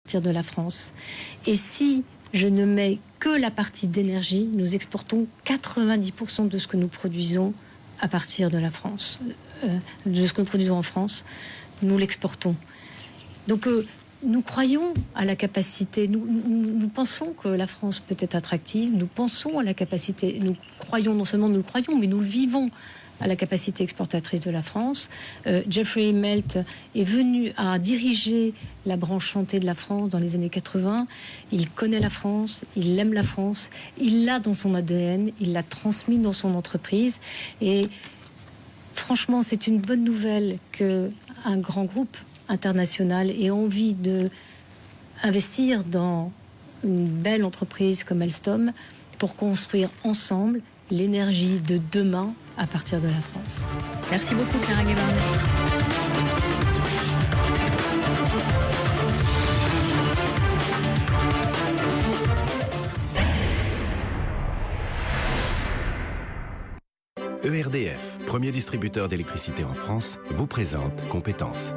partir de la France. Et si je ne mets que la partie d'énergie, nous exportons 90% de ce que nous produisons à partir de la France. De ce que nous produisons en France, nous l'exportons. Donc nous croyons à la capacité, nous pensons que la France peut être attractive, nous pensons à la capacité, nous croyons, non seulement nous le croyons, mais nous le vivons, à la capacité exportatrice de la France. Jeffrey Immelt est venu à diriger la branche santé de la France dans les années 80. Il connaît la France, il aime la France, il l'a dans son ADN, il l'a transmis dans son entreprise. Et franchement, c'est une bonne nouvelle qu'un grand groupe international ait envie d'investir dans une belle entreprise comme Alstom pour construire ensemble l'énergie de demain à partir de la France. Merci beaucoup, Clara Guébard. ERDF, premier distributeur d'électricité en France, vous présente Compétences.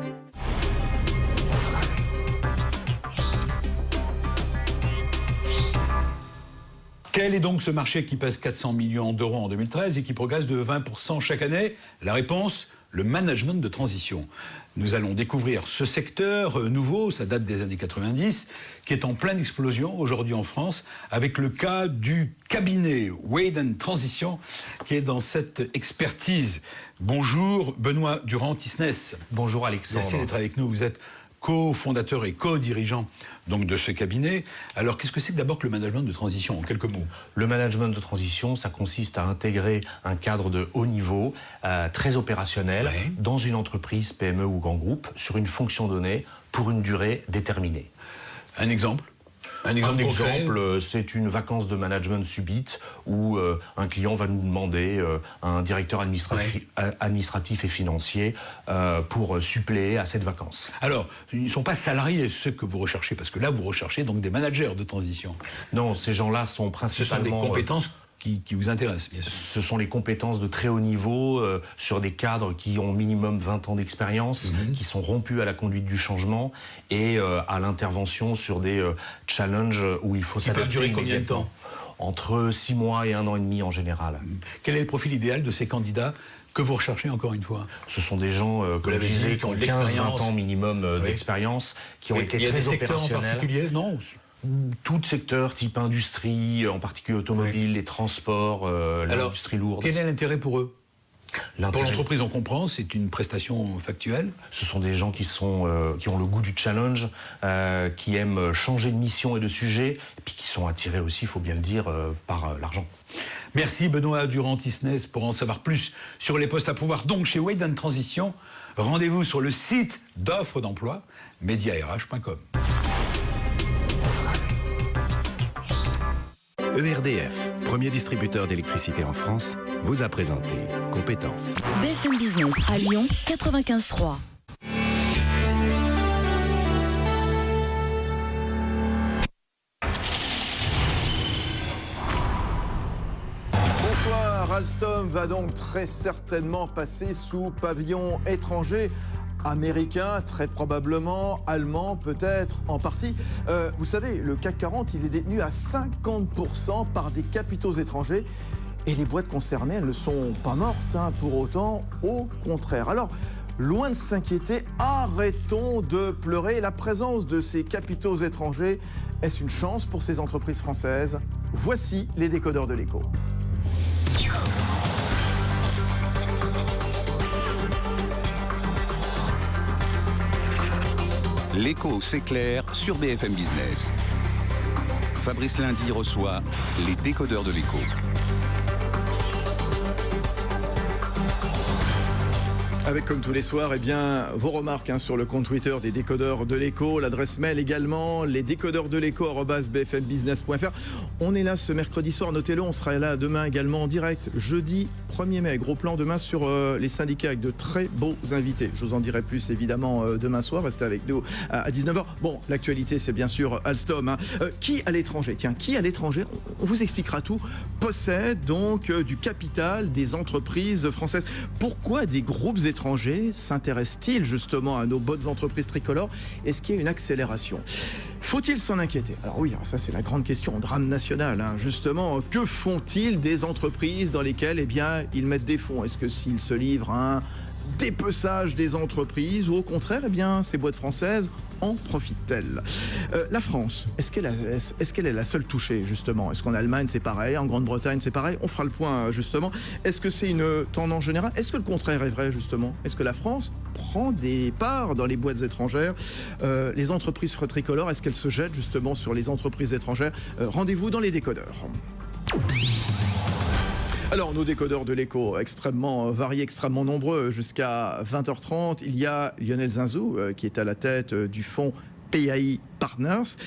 Quel est donc ce marché qui pèse 400 millions d'euros en 2013 et qui progresse de 20% chaque année? La réponse, le management de transition. Nous allons découvrir ce secteur nouveau, ça date des années 90, qui est en pleine explosion aujourd'hui en France, avec le cas du cabinet Wade & Transition, qui est dans cette expertise. Bonjour Benoît Durand-Tisnès. Bonjour Alexandre. Merci d'être avec nous, vous êtes co-fondateur et co-dirigeant donc de ce cabinet. Alors, qu'est-ce que c'est que d'abord que le management de transition, en quelques mots? Le management de transition, ça consiste à intégrer un cadre de haut niveau, très opérationnel, ouais, dans une entreprise, PME ou grand groupe, sur une fonction donnée, pour une durée déterminée. Un exemple? Un exemple, c'est une vacance de management subite où un client va nous demander un directeur administratif et financier pour suppléer à cette vacance. Alors, ils ne sont pas salariés, ceux que vous recherchez, parce que là, vous recherchez donc des managers de transition. Non, ces gens-là sont principalement... Ce sont des compétences qui vous intéressent, bien sûr. Ce sont les compétences de très haut niveau sur des cadres qui ont minimum 20 ans d'expérience, qui sont rompus à la conduite du changement et à l'intervention sur des challenges où il faut s'adapter. Qui peuvent durer combien de temps? Entre 6 mois et 1 an et demi en général. Quel est le profil idéal de ces candidats que vous recherchez encore une fois? Ce sont des gens, comme je disais, qui ont 15-20 ans minimum d'expérience, qui ont été très opérationnels. Il y a des secteurs en particulier? Non. Tout secteur, type industrie, en particulier automobile, les transports, l'industrie lourde. Quel est l'intérêt pour eux? Pour l'entreprise, on comprend, c'est une prestation factuelle. Ce sont des gens qui ont le goût du challenge, qui aiment changer de mission et de sujet, et puis qui sont attirés aussi, il faut bien le dire, par l'argent. Merci Benoît Durand-Tisnès. Pour en savoir plus sur les postes à pouvoir donc chez Wade & Transition, rendez-vous sur le site d'offres d'emploi, mediarh.com. ERDF, premier distributeur d'électricité en France, vous a présenté Compétences. BFM Business à Lyon 95.3. Bonsoir, Alstom va donc très certainement passer sous pavillon étranger. Américain, très probablement, allemand, peut-être, en partie. Vous savez, le CAC 40, il est détenu à 50% par des capitaux étrangers. Et les boîtes concernées, elles ne sont pas mortes, pour autant, au contraire. Alors, loin de s'inquiéter, arrêtons de pleurer. La présence de ces capitaux étrangers, est-ce une chance pour ces entreprises françaises? Voici les décodeurs de l'écho. L'écho s'éclaire sur BFM Business. Fabrice Lundy reçoit les décodeurs de l'écho. Avec comme tous les soirs, vos remarques sur le compte Twitter des décodeurs de l'écho, l'adresse mail également, les décodeurs de l'écho@bfmbusiness.fr. On est là ce mercredi soir, notez-le, on sera là demain également en direct, jeudi 1er mai, gros plan demain sur les syndicats avec de très beaux invités. Je vous en dirai plus évidemment demain soir, restez avec nous à 19h. Bon, l'actualité c'est bien sûr Alstom. Qui à l'étranger, qui à l'étranger, on vous expliquera tout, possède donc du capital des entreprises françaises. Pourquoi des groupes étrangers s'intéressent-ils justement à nos bonnes entreprises tricolores? Est-ce qu'il y a une accélération? Faut-il s'en inquiéter? Alors oui, ça c'est la grande question, drame national. Justement, que font-ils des entreprises dans lesquelles ils mettent des fonds? Est-ce que s'ils se livrent à un dépeçage des entreprises ou au contraire, ces boîtes françaises en profitent-elles? La France, est-ce qu'elle est la seule touchée justement? Est-ce qu'en Allemagne c'est pareil, en Grande-Bretagne c'est pareil? On fera le point justement. Est-ce que c'est une tendance générale? Est-ce que le contraire est vrai justement? Est-ce que la France prend des parts dans les boîtes étrangères? Les entreprises tricolores, est-ce qu'elles se jettent justement sur les entreprises étrangères? Rendez-vous dans les décodeurs. Alors, nos décodeurs de l'écho, extrêmement variés, extrêmement nombreux, jusqu'à 20h30. Il y a Lionel Zinzou, qui est à la tête du fonds PAI Partners.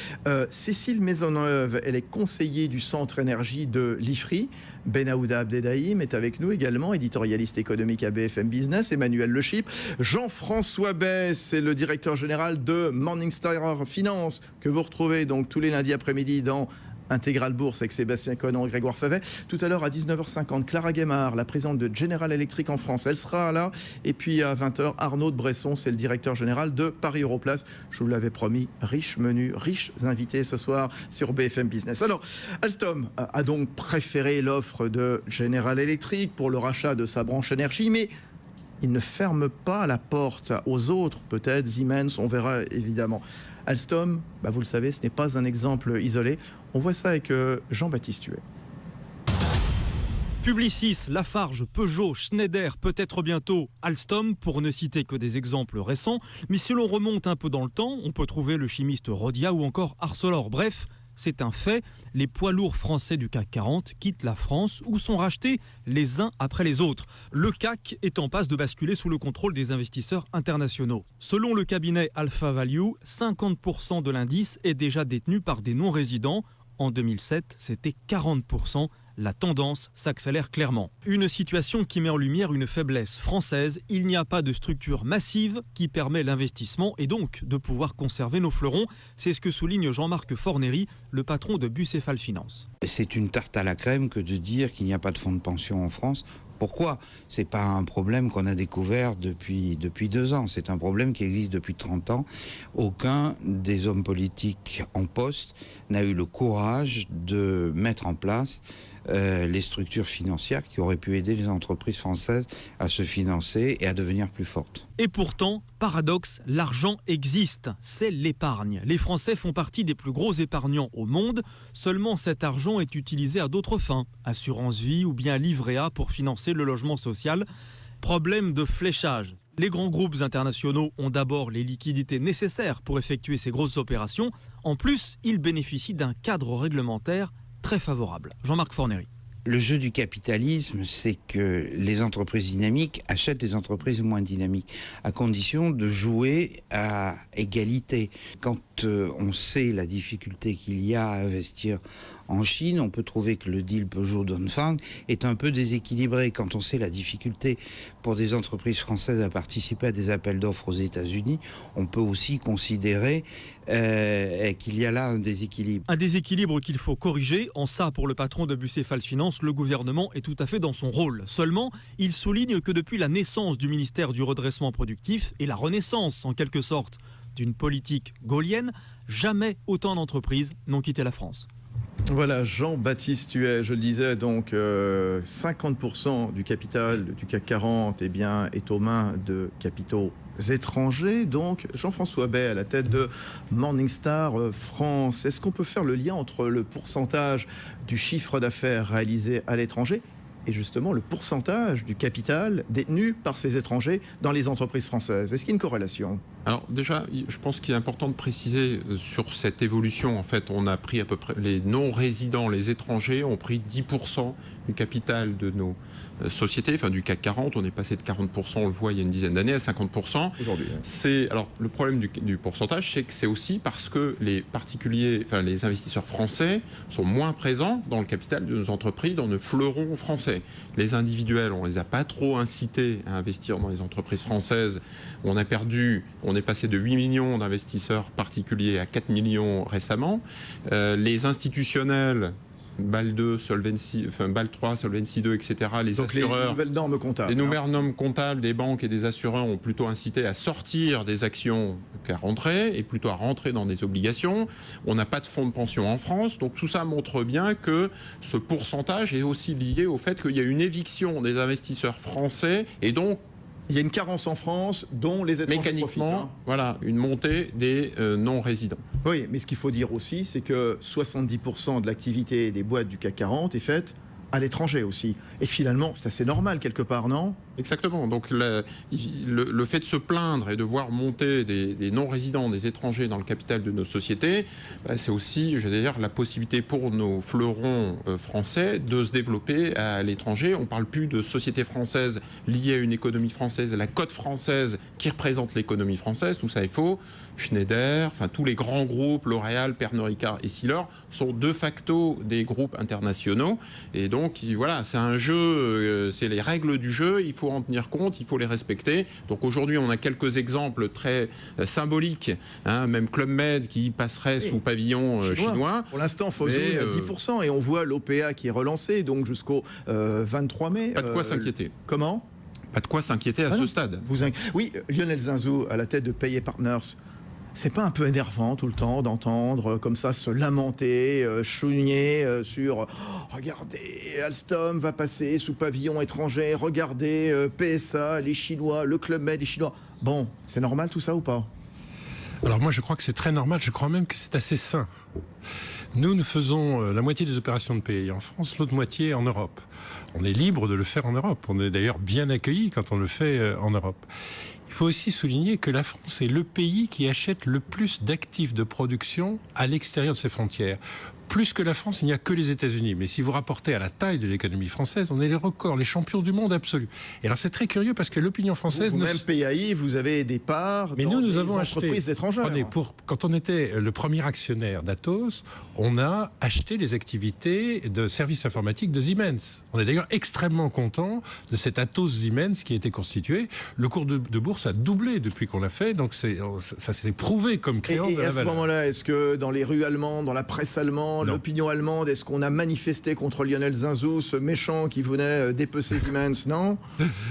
Cécile Maisonneuve, elle est conseillère du centre énergie de l'IFRI. Benaouda Abdedaïm est avec nous également, éditorialiste économique à BFM Business. Emmanuel Le Chip. Jean-François Bay, c'est le directeur général de Morningstar Finance, que vous retrouvez donc tous les lundis après-midi dans Intégral Bourse avec Sébastien Conan et Grégoire Favet. Tout à l'heure à 19h50, Clara Guémard, la présidente de General Electric en France, elle sera là. Et puis à 20h, Arnaud de Bresson, c'est le directeur général de Paris Europlace. Je vous l'avais promis, riche menu, riches invités ce soir sur BFM Business. Alors, Alstom a donc préféré l'offre de General Electric pour le rachat de sa branche énergie, mais il ne ferme pas la porte aux autres, peut-être Siemens, on verra évidemment. Alstom, vous le savez, ce n'est pas un exemple isolé. On voit ça avec Jean-Baptiste Huet. Publicis, Lafarge, Peugeot, Schneider, peut-être bientôt Alstom, pour ne citer que des exemples récents. Mais si l'on remonte un peu dans le temps, on peut trouver le chimiste Rhodia ou encore Arcelor. Bref, c'est un fait, les poids lourds français du CAC 40 quittent la France ou sont rachetés les uns après les autres. Le CAC est en passe de basculer sous le contrôle des investisseurs internationaux. Selon le cabinet Alpha Value, 50% de l'indice est déjà détenu par des non-résidents. En 2007, c'était 40%. La tendance s'accélère clairement. Une situation qui met en lumière une faiblesse française. Il n'y a pas de structure massive qui permet l'investissement et donc de pouvoir conserver nos fleurons. C'est ce que souligne Jean-Marc Fornery, le patron de Bucéphale Finance. C'est une tarte à la crème que de dire qu'il n'y a pas de fonds de pension en France. Pourquoi? C'est pas un problème qu'on a découvert depuis 2 ans. C'est un problème qui existe depuis 30 ans. Aucun des hommes politiques en poste n'a eu le courage de mettre en place les structures financières qui auraient pu aider les entreprises françaises à se financer et à devenir plus fortes. Et pourtant, paradoxe, l'argent existe, c'est l'épargne. Les Français font partie des plus gros épargnants au monde, seulement cet argent est utilisé à d'autres fins, assurance vie ou bien livret A pour financer le logement social. Problème de fléchage. Les grands groupes internationaux ont d'abord les liquidités nécessaires pour effectuer ces grosses opérations. En plus, ils bénéficient d'un cadre réglementaire très favorable. Jean-Marc Fornery. Le jeu du capitalisme, c'est que les entreprises dynamiques achètent les entreprises moins dynamiques, à condition de jouer à égalité. Quand on sait la difficulté qu'il y a à investir en Chine, on peut trouver que le deal Peugeot-Dongfang est un peu déséquilibré. Quand on sait la difficulté pour des entreprises françaises à participer à des appels d'offres aux États-Unis, on peut aussi considérer qu'il y a là un déséquilibre. Un déséquilibre qu'il faut corriger. En ça, pour le patron de Bucéphale Finance, le gouvernement est tout à fait dans son rôle. Seulement, il souligne que depuis la naissance du ministère du redressement productif et la renaissance, en quelque sorte, d'une politique gaulienne, jamais autant d'entreprises n'ont quitté la France. Voilà, Jean-Baptiste Huet, je le disais, donc 50% du capital du CAC 40 est aux mains de capitaux étrangers. Donc Jean-François Bay à la tête de Morningstar France. Est-ce qu'on peut faire le lien entre le pourcentage du chiffre d'affaires réalisé à l'étranger et justement le pourcentage du capital détenu par ces étrangers dans les entreprises françaises? Est-ce qu'il y a une corrélation? Alors déjà, je pense qu'il est important de préciser sur cette évolution. En fait, on a pris à peu près, les non-résidents, les étrangers ont pris 10% du capital de nos sociétés, enfin du CAC 40. On est passé de 40%, on le voit il y a une dizaine d'années, à 50%. Aujourd'hui. Alors le problème du pourcentage, c'est que c'est aussi parce que les particuliers, enfin les investisseurs français sont moins présents dans le capital de nos entreprises, dans nos fleurons français. Les individuels, on les a pas trop incités à investir dans les entreprises françaises. On est passé de 8 millions d'investisseurs particuliers à 4 millions récemment. Les institutionnels BAL 2, BAL 3, Solvency 2, etc. Les donc assureurs, les nouvelles normes comptables. Les nouvelles normes comptables des banques et des assureurs ont plutôt incité à sortir des actions qu'à rentrer, et plutôt à rentrer dans des obligations. On n'a pas de fonds de pension en France, donc tout ça montre bien que ce pourcentage est aussi lié au fait qu'il y a une éviction des investisseurs français, et donc il y a une carence en France dont les étrangers mécaniquement, profitent, voilà, une montée des non-résidents. Oui, mais ce qu'il faut dire aussi, c'est que 70% de l'activité des boîtes du CAC 40 est faite à l'étranger aussi. Et finalement, c'est assez normal quelque part, non ? Exactement. Donc le fait de se plaindre et de voir monter des non-résidents, des étrangers dans le capital de nos sociétés, c'est aussi, je veux dire, la possibilité pour nos fleurons français de se développer à l'étranger. On ne parle plus de sociétés françaises liées à une économie française, la cote française qui représente l'économie française, tout ça est faux. Schneider, enfin tous les grands groupes, L'Oréal, Pernod Ricard et Essilor sont de facto des groupes internationaux. Et donc voilà, c'est un jeu, c'est les règles du jeu, il faut en tenir compte, il faut les respecter. Donc aujourd'hui, on a quelques exemples très symboliques, hein, même Club Med qui passerait sous pavillon chinois. Pour l'instant, Fosun à 10%, et on voit l'OPA qui est relancé donc jusqu'au 23 mai. Pas de quoi s'inquiéter. Comment ? Pas de quoi s'inquiéter à ce stade. Oui, Lionel Zinzou à la tête de Payet Partners. C'est pas un peu énervant tout le temps d'entendre comme ça se lamenter, chougner sur regardez, Alstom va passer sous pavillon étranger, regardez PSA, les Chinois, le Club Med, les Chinois. Bon, c'est normal tout ça ou pas ? Alors moi je crois que c'est très normal, je crois même que c'est assez sain. Nous faisons la moitié des opérations de PI en France, l'autre moitié en Europe. On est libre de le faire en Europe, on est d'ailleurs bien accueillis quand on le fait en Europe. Il faut aussi souligner que la France est le pays qui achète le plus d'actifs de production à l'extérieur de ses frontières. Plus que la France, il n'y a que les États-Unis. Mais si vous rapportez à la taille de l'économie française, on est les records, les champions du monde absolus. Et alors c'est très curieux parce que l'opinion française... Vous-même, PAI, vous avez des parts dans des entreprises étrangères. Quand on était le premier actionnaire d'Atos, on a acheté les activités de services informatiques de Siemens. On est d'ailleurs extrêmement content de cet Atos Siemens qui a été constitué. Le cours de bourse a doublé depuis qu'on l'a fait, donc ça s'est prouvé comme créant de la valeur. Et à ce moment-là, est-ce que dans les rues allemandes, dans la presse allemande, l'opinion allemande, est-ce qu'on a manifesté contre Lionel Zinzou, ce méchant qui venait dépecer Siemens, non ?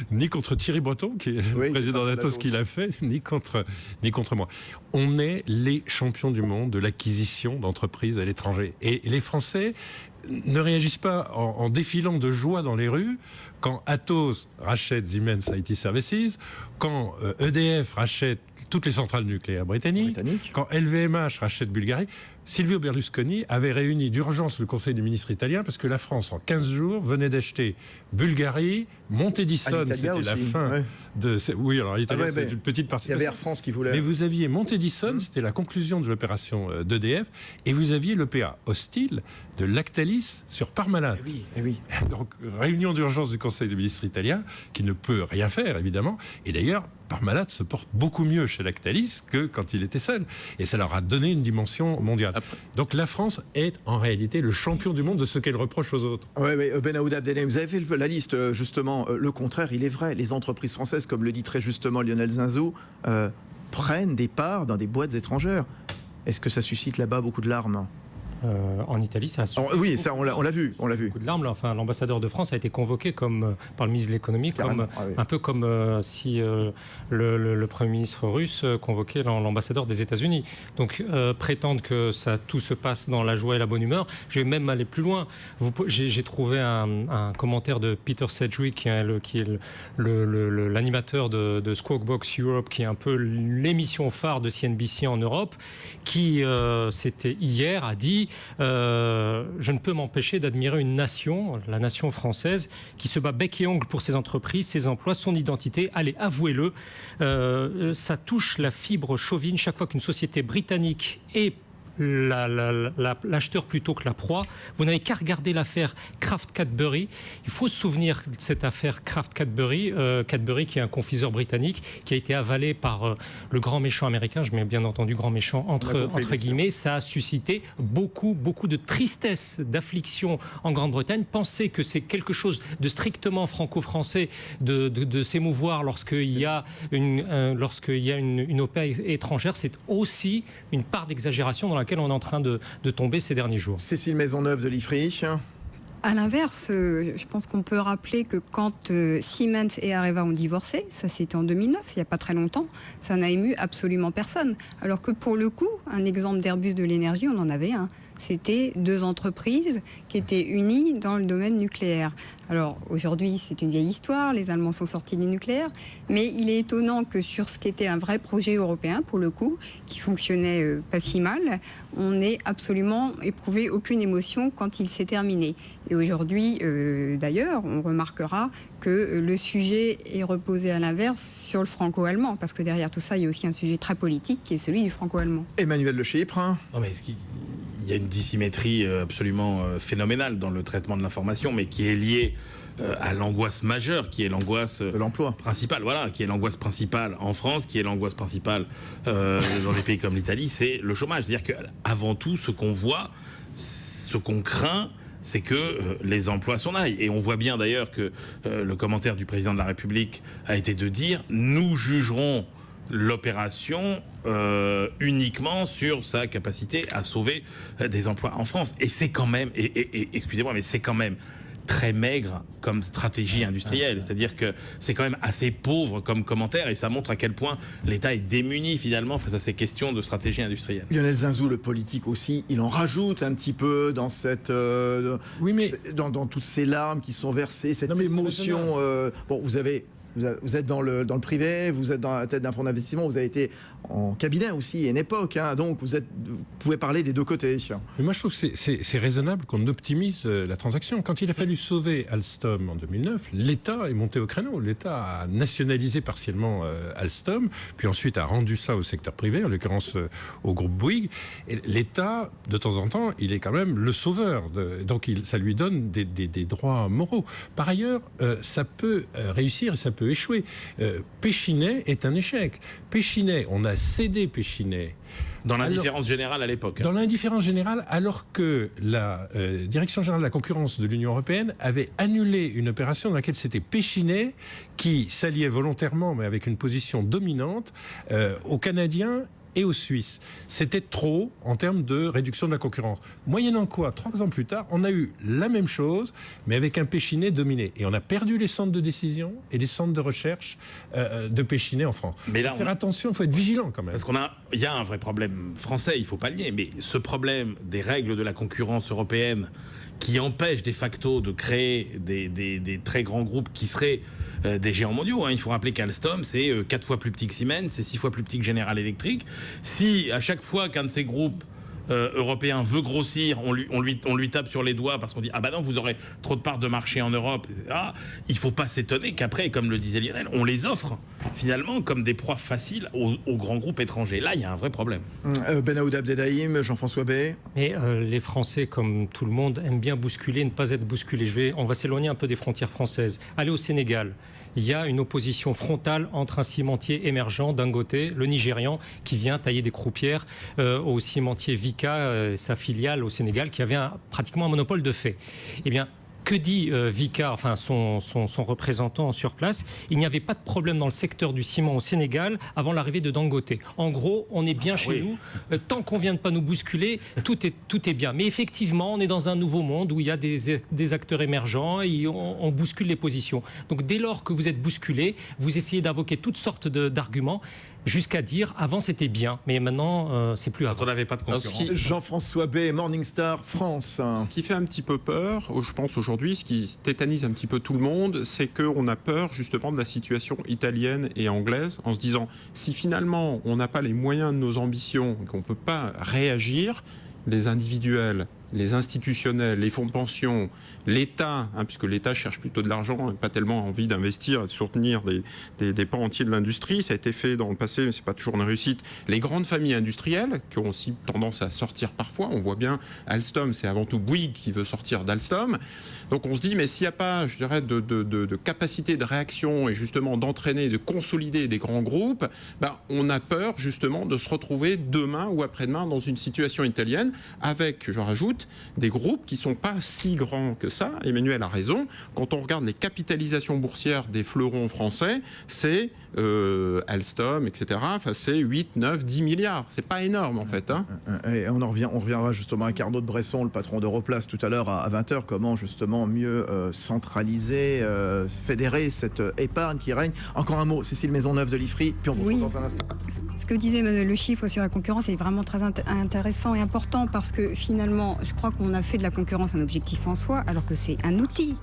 Ni contre Thierry Breton, qui est le président d'Atos qui l'a fait, ni contre moi. On est les champions du monde de l'acquisition d'entreprises à l'étranger. Et les Français ne réagissent pas en défilant de joie dans les rues quand Atos rachète Siemens IT Services, quand EDF rachète toutes les centrales nucléaires britanniques. Quand LVMH rachète Bulgarie. Silvio Berlusconi avait réuni d'urgence le Conseil des ministres italien parce que la France, en 15 jours, venait d'acheter Bulgarie, Montedison, c'était la fin de... Oui, alors l'Italie, c'est une petite partie. Il y avait Air France qui voulait... Mais vous aviez Montedison, c'était la conclusion de l'opération d'EDF, et vous aviez l'OPA hostile de Lactalis sur Parmalat. Oui. Donc, réunion d'urgence du Conseil des ministres italien, qui ne peut rien faire, évidemment. Et d'ailleurs, Parmalat se porte beaucoup mieux chez Lactalis que quand il était seul. Et ça leur a donné une dimension mondiale. Donc la France est en réalité le champion du monde de ce qu'elle reproche aux autres. Oui, mais Ben Aouda Abdelhamid, vous avez fait la liste, justement, le contraire, il est vrai. Les entreprises françaises, comme le dit très justement Lionel Zinzou, prennent des parts dans des boîtes étrangères. Est-ce que ça suscite là-bas beaucoup de larmes ? En Italie, ça a oui, ça, on l'a vu. Beaucoup de larmes. Enfin, l'ambassadeur de France a été convoqué par le ministre de l'économie, un peu comme si le Premier ministre russe convoquait l'ambassadeur des États-Unis. Donc, prétendre que tout se passe dans la joie et la bonne humeur, je vais même aller plus loin. J'ai trouvé un commentaire de Peter Sedgwick, qui est l'animateur de Squawk Box Europe, qui est un peu l'émission phare de CNBC en Europe, qui, c'était hier, a dit je ne peux m'empêcher d'admirer une nation, la nation française, qui se bat bec et ongle pour ses entreprises, ses emplois, son identité. Allez, avouez-le, ça touche la fibre chauvine chaque fois qu'une société britannique est l'acheteur plutôt que la proie. Vous n'avez qu'à regarder l'affaire Kraft Cadbury. Il faut se souvenir de cette affaire Kraft Cadbury, Cadbury qui est un confiseur britannique qui a été avalé par le grand méchant américain. Je mets bien entendu grand méchant entre guillemets. Ça a suscité beaucoup de tristesse, d'affliction en Grande-Bretagne. Pensez que c'est quelque chose de strictement franco-français de s'émouvoir lorsqu'il y a une OPA étrangère. C'est aussi une part d'exagération dans la laquelle on est en train de tomber ces derniers jours. Cécile Maisonneuve de l'IFRI. À l'inverse, je pense qu'on peut rappeler que quand Siemens et Areva ont divorcé, ça c'était en 2009, il n'y a pas très longtemps, ça n'a ému absolument personne. Alors que pour le coup, un exemple d'Airbus de l'énergie, on en avait un. C'était 2 entreprises qui étaient unies dans le domaine nucléaire. Alors aujourd'hui, c'est une vieille histoire, les Allemands sont sortis du nucléaire, mais il est étonnant que sur ce qui était un vrai projet européen, pour le coup, qui fonctionnait pas si mal, on n'ait absolument éprouvé aucune émotion quand il s'est terminé. Et aujourd'hui, d'ailleurs, on remarquera que le sujet est reposé à l'inverse sur le franco-allemand, parce que derrière tout ça, il y a aussi un sujet très politique qui est celui du franco-allemand. Emmanuel Le Chypre. Non, mais il y a une dissymétrie absolument phénoménale dans le traitement de l'information, mais qui est liée à l'angoisse majeure, qui est l'angoisse de l'emploi principale, voilà, qui est l'angoisse principale en France, qui est l'angoisse principale dans des pays comme l'Italie, c'est le chômage. C'est-à-dire qu'avant tout, ce qu'on voit, ce qu'on craint, c'est que les emplois s'en aillent. Et on voit bien d'ailleurs que le commentaire du président de la République a été de dire « nous jugerons l'opération uniquement sur sa capacité à sauver des emplois en France ». Et c'est quand même, excusez-moi, mais c'est quand même très maigre comme stratégie industrielle. C'est-à-dire que c'est quand même assez pauvre comme commentaire et ça montre à quel point l'État est démuni finalement face à ces questions de stratégie industrielle. Lionel Zinzou, le politique aussi, il en rajoute un petit peu dans cette, dans toutes ces larmes qui sont versées, cette émotion. Bon, vous êtes dans le privé, vous êtes dans la tête d'un fonds d'investissement, vous avez été en cabinet aussi, à une époque, donc vous pouvez parler des deux côtés. Mais moi je trouve que c'est raisonnable qu'on optimise la transaction. Quand il a fallu sauver Alstom en 2009, l'État est monté au créneau. L'État a nationalisé partiellement Alstom, puis ensuite a rendu ça au secteur privé, en l'occurrence au groupe Bouygues. Et l'État, de temps en temps, il est quand même le sauveur. Donc ça lui donne des droits moraux. Par ailleurs, ça peut réussir et ça peut échouer. Péchinet est un échec. Péchinet, on a cédé Péchinet. Dans l'indifférence générale à l'époque. Dans l'indifférence générale, alors que la Direction générale de la concurrence de l'Union européenne avait annulé une opération dans laquelle c'était Péchinet qui s'alliait volontairement, mais avec une position dominante, aux Canadiens et aux Suisses. C'était trop en termes de réduction de la concurrence. Moyennant quoi, 3 ans plus tard, on a eu la même chose, mais avec un Péchinet dominé. Et on a perdu les centres de décision et les centres de recherche de Péchinet en France. Mais là, il faut faire attention, il faut être vigilant quand même. Parce qu'il y a un vrai problème français, il ne faut pas le nier, mais ce problème des règles de la concurrence européenne qui empêche de facto de créer des très grands groupes qui seraient des géants mondiaux. Il faut rappeler qu'Alstom, c'est 4 fois plus petit que Siemens, c'est 6 fois plus petit que General Electric. Si à chaque fois qu'un de ces groupes européen veut grossir, on lui tape sur les doigts parce qu'on dit ah bah non, vous aurez trop de parts de marché en Europe, il faut pas s'étonner qu'après, comme le disait Lionel, on les offre finalement comme des proies faciles aux grands groupes étrangers. Là, il y a un vrai problème. Benaoud Abdelhaim, Jean-François Bay. Mais les Français, comme tout le monde, aiment bien bousculer, ne pas être bousculés. On va s'éloigner un peu des frontières françaises. Allez au Sénégal. Il y a une opposition frontale entre un cimentier émergent d'un côté, le Nigérian, qui vient tailler des croupières au cimentier Vicat, sa filiale au Sénégal, qui avait pratiquement un monopole de fait. Eh bien, que dit Vicat, enfin son représentant sur place? Il n'y avait pas de problème dans le secteur du ciment au Sénégal avant l'arrivée de Dangote. En gros, on est bien chez nous. Tant qu'on ne vient de pas nous bousculer, tout est bien. Mais effectivement, on est dans un nouveau monde où il y a des acteurs émergents et on bouscule les positions. Donc dès lors que vous êtes bousculé, vous essayez d'invoquer toutes sortes d'arguments jusqu'à dire avant c'était bien, mais maintenant c'est plus avant. On n'avait pas de concurrence. Jean-François Bay, Morningstar France. Ce qui fait un petit peu peur, je pense aujourd'hui, ce qui tétanise un petit peu tout le monde, c'est qu'on a peur justement de la situation italienne et anglaise, en se disant si finalement on n'a pas les moyens de nos ambitions, qu'on ne peut pas réagir, les individuels, les institutionnels, les fonds de pension, l'État, puisque l'État cherche plutôt de l'argent, pas tellement envie d'investir, de soutenir des pans entiers de l'industrie. Ça a été fait dans le passé, mais c'est pas toujours une réussite. Les grandes familles industrielles, qui ont aussi tendance à sortir parfois, on voit bien Alstom, c'est avant tout Bouygues qui veut sortir d'Alstom. Donc on se dit, mais s'il n'y a pas, je dirais, de capacité de réaction et justement d'entraîner, de consolider des grands groupes, on a peur justement de se retrouver demain ou après-demain dans une situation italienne avec, je rajoute, rajoute des groupes qui ne sont pas si grands que ça. Emmanuel a raison. Quand on regarde les capitalisations boursières des fleurons français, c'est Alstom, etc. Enfin, c'est 8, 9, 10 milliards. C'est pas énorme, en fait. Hein. Et on reviendra justement avec Arnaud de Bresson, le patron d'Europlace, tout à l'heure à 20h. Comment justement mieux centraliser, fédérer cette épargne qui règne. Encore un mot, Cécile Maisonneuve de l'IFRI, puis on vous retrouve dans un instant. Ce que disait Emmanuel, le chiffre sur la concurrence est vraiment très intéressant et important parce que finalement, je crois qu'on a fait de la concurrence un objectif en soi, alors que c'est un outil.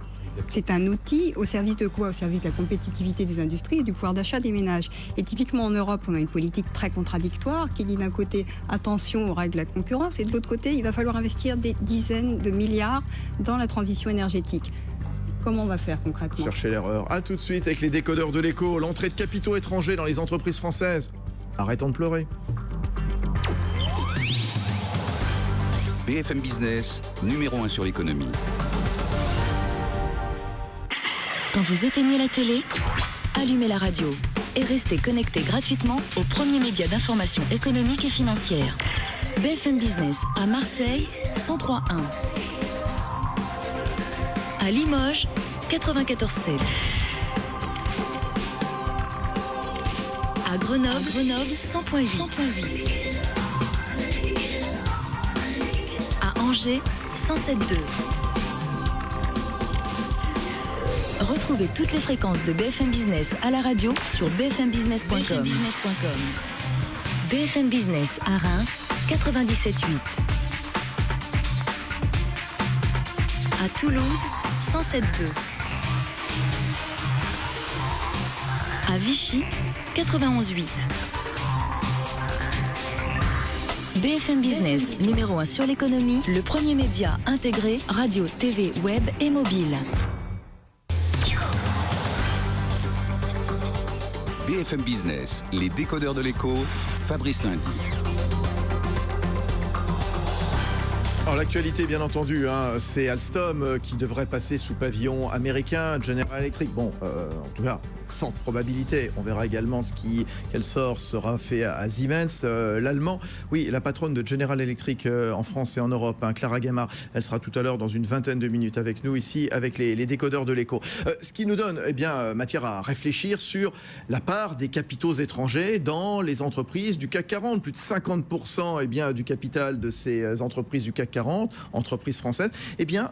C'est un outil au service de quoi? Au service de la compétitivité des industries et du pouvoir d'achat des ménages. Et typiquement en Europe, on a une politique très contradictoire qui dit d'un côté attention aux règles de la concurrence et de l'autre côté, il va falloir investir des dizaines de milliards dans la transition énergétique. Comment on va faire concrètement? Cherchez l'erreur. À tout de suite avec les décodeurs de l'écho. L'entrée de capitaux étrangers dans les entreprises françaises. Arrêtons de pleurer. BFM Business, numéro 1 sur l'économie. Quand vous éteignez la télé, allumez la radio et restez connecté gratuitement au premier média d'information économique et financière. BFM Business à Marseille, 103.1. À Limoges, 94.7. À Grenoble, 100.8. À Angers, 107.2. Retrouvez toutes les fréquences de BFM Business à la radio sur bfmbusiness.com. BFM Business à Reims, 97.8. À Toulouse, 107.2. À Vichy, 91.8. BFM Business, numéro 1 sur l'économie, le premier média intégré, radio, TV, web et mobile. BFM Business, les décodeurs de l'écho, Fabrice Lundi. Alors l'actualité, bien entendu, c'est Alstom qui devrait passer sous pavillon américain, General Electric. Bon, en tout cas, forte probabilité. On verra également quel sort sera fait à Siemens. L'allemand, oui, la patronne de General Electric en France et en Europe, Clara Gamard, elle sera tout à l'heure dans une vingtaine de minutes avec nous ici, avec les décodeurs de l'écho. Ce qui nous donne matière à réfléchir sur la part des capitaux étrangers dans les entreprises du CAC 40. Plus de 50% du capital de ces entreprises du CAC 40, entreprises françaises,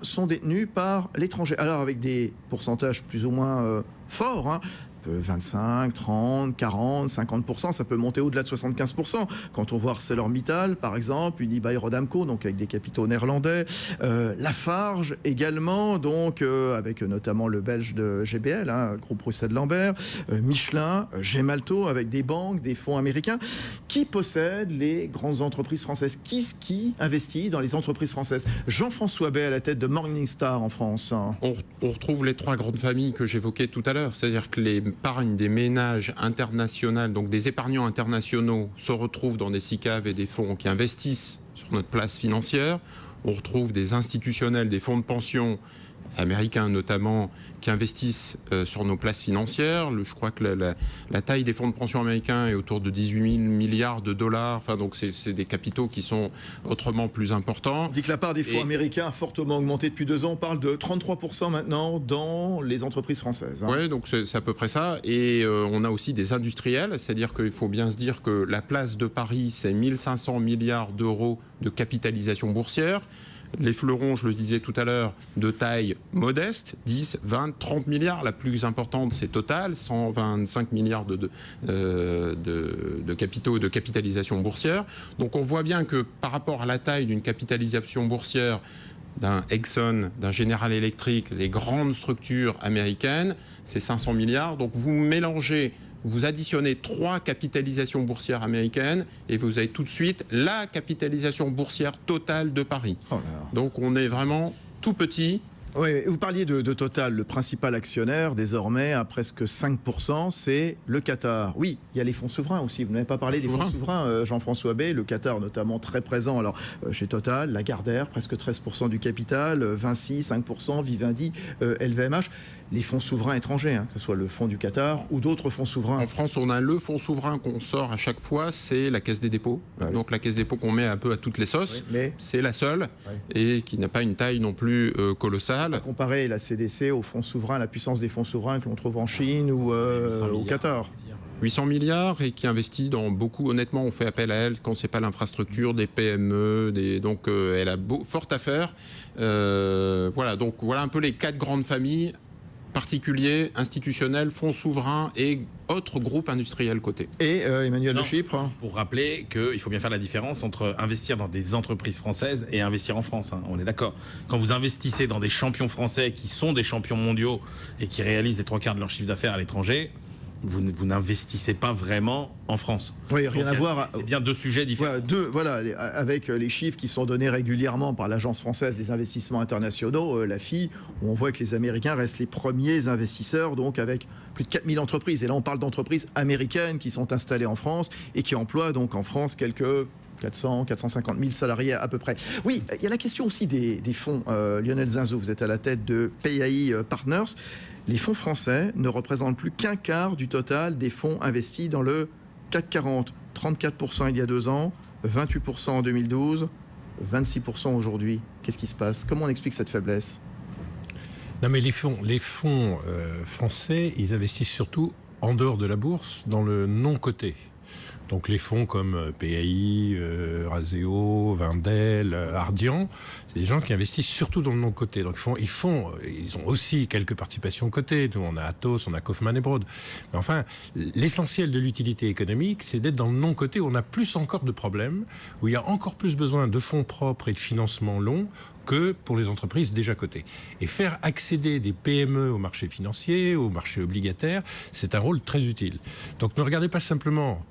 sont détenues par l'étranger. Alors avec des pourcentages plus ou moins forts, 25, 30, 40, 50%, ça peut monter au-delà de 75%. Quand on voit ArcelorMittal, par exemple, Unibail-Rodamco, donc avec des capitaux néerlandais, Lafarge également, donc avec notamment le belge de GBL, le groupe Bruxelles-Lambert, Michelin, Gemalto, avec des banques, des fonds américains. Qui possède les grandes entreprises françaises? Qui investit dans les entreprises françaises? Jean-François Bay à la tête de Morningstar en France. On retrouve les trois grandes familles que j'évoquais tout à l'heure, c'est-à-dire que l'épargne des ménages internationaux, donc des épargnants internationaux, se retrouvent dans des SICAV et des fonds qui investissent sur notre place financière. On retrouve des institutionnels, des fonds de pension américains notamment, qui investissent sur nos places financières. Je crois que la taille des fonds de pension américains est autour de 18 000 milliards de dollars. Enfin, donc c'est des capitaux qui sont autrement plus importants. On dit que la part des fonds américains a fortement augmenté depuis 2 ans. On parle de 33% maintenant dans les entreprises françaises. Oui, donc c'est à peu près ça. Et on a aussi des industriels, c'est-à-dire qu'il faut bien se dire que la place de Paris, c'est 1500 milliards d'euros de capitalisation boursière. Les fleurons, je le disais tout à l'heure, de taille modeste, 10, 20, 30 milliards. La plus importante, c'est Total, 125 milliards de capitaux et de capitalisation boursière. Donc on voit bien que par rapport à la taille d'une capitalisation boursière d'un Exxon, d'un General Electric, les grandes structures américaines, c'est 500 milliards. Donc vous mélangez... Vous additionnez 3 capitalisations boursières américaines et vous avez tout de suite la capitalisation boursière totale de Paris. Donc on est vraiment tout petit. Oui, vous parliez de Total, le principal actionnaire désormais à presque 5%, c'est le Qatar. Oui, il y a les fonds souverains aussi, vous n'avez pas parlé des fonds souverains, Jean-François Bay, le Qatar notamment très présent chez Total, Lagardère, presque 13% du capital, Vinci, 5%, Vivendi, LVMH. les fonds souverains étrangers, que ce soit le fonds du Qatar ou d'autres fonds souverains. En France, on a le fonds souverain qu'on sort à chaque fois, c'est la Caisse des dépôts. Donc la Caisse des dépôts qu'on met un peu à toutes les sauces, mais c'est la seule et qui n'a pas une taille non plus colossale. À comparer la CDC aux fonds souverains, la puissance des fonds souverains que l'on trouve en Chine ou au Qatar. 800 milliards et qui investit dans beaucoup. Honnêtement, on fait appel à elle quand c'est pas l'infrastructure, des PME, donc elle a fort à faire. Voilà, donc voilà un peu les 4 grandes familles: particuliers, institutionnels, fonds souverains et autres groupes industriels cotés. Et Emmanuel de Chypre. Pour rappeler qu'il faut bien faire la différence entre investir dans des entreprises françaises et investir en France. On est d'accord. Quand vous investissez dans des champions français qui sont des champions mondiaux et qui réalisent les 3/4 de leur chiffre d'affaires à l'étranger, vous n'investissez pas vraiment en France. Oui, rien à voir. C'est bien 2 sujets différents. Voilà, avec les chiffres qui sont donnés régulièrement par l'Agence française des investissements internationaux, l'AFI, où on voit que les Américains restent les premiers investisseurs, donc avec plus de 4000 entreprises. Et là, on parle d'entreprises américaines qui sont installées en France et qui emploient donc en France quelques 450 000 salariés à peu près. Oui, il y a la question aussi des fonds. Lionel Zinzou, vous êtes à la tête de PAI Partners. Les fonds français ne représentent plus qu'un quart du total des fonds investis dans le CAC 40. 34% il y a 2 ans, 28% en 2012, 26% aujourd'hui. Qu'est-ce qui se passe? Comment on explique cette faiblesse? Non, mais les fonds français, ils investissent surtout en dehors de la bourse, dans le non coté. Donc les fonds comme PAI, Raseo, Wendel, Ardian, c'est des gens qui investissent surtout dans le non coté. Donc ils ont aussi quelques participations cotées. Nous, on a Atos, on a Kaufmann et Broad. Mais enfin, l'essentiel de l'utilité économique, c'est d'être dans le non coté où on a plus encore de problèmes, où il y a encore plus besoin de fonds propres et de financement long que pour les entreprises déjà cotées. Et faire accéder des PME au marché financier, au marché obligataire, c'est un rôle très utile. Donc ne regardez pas simplement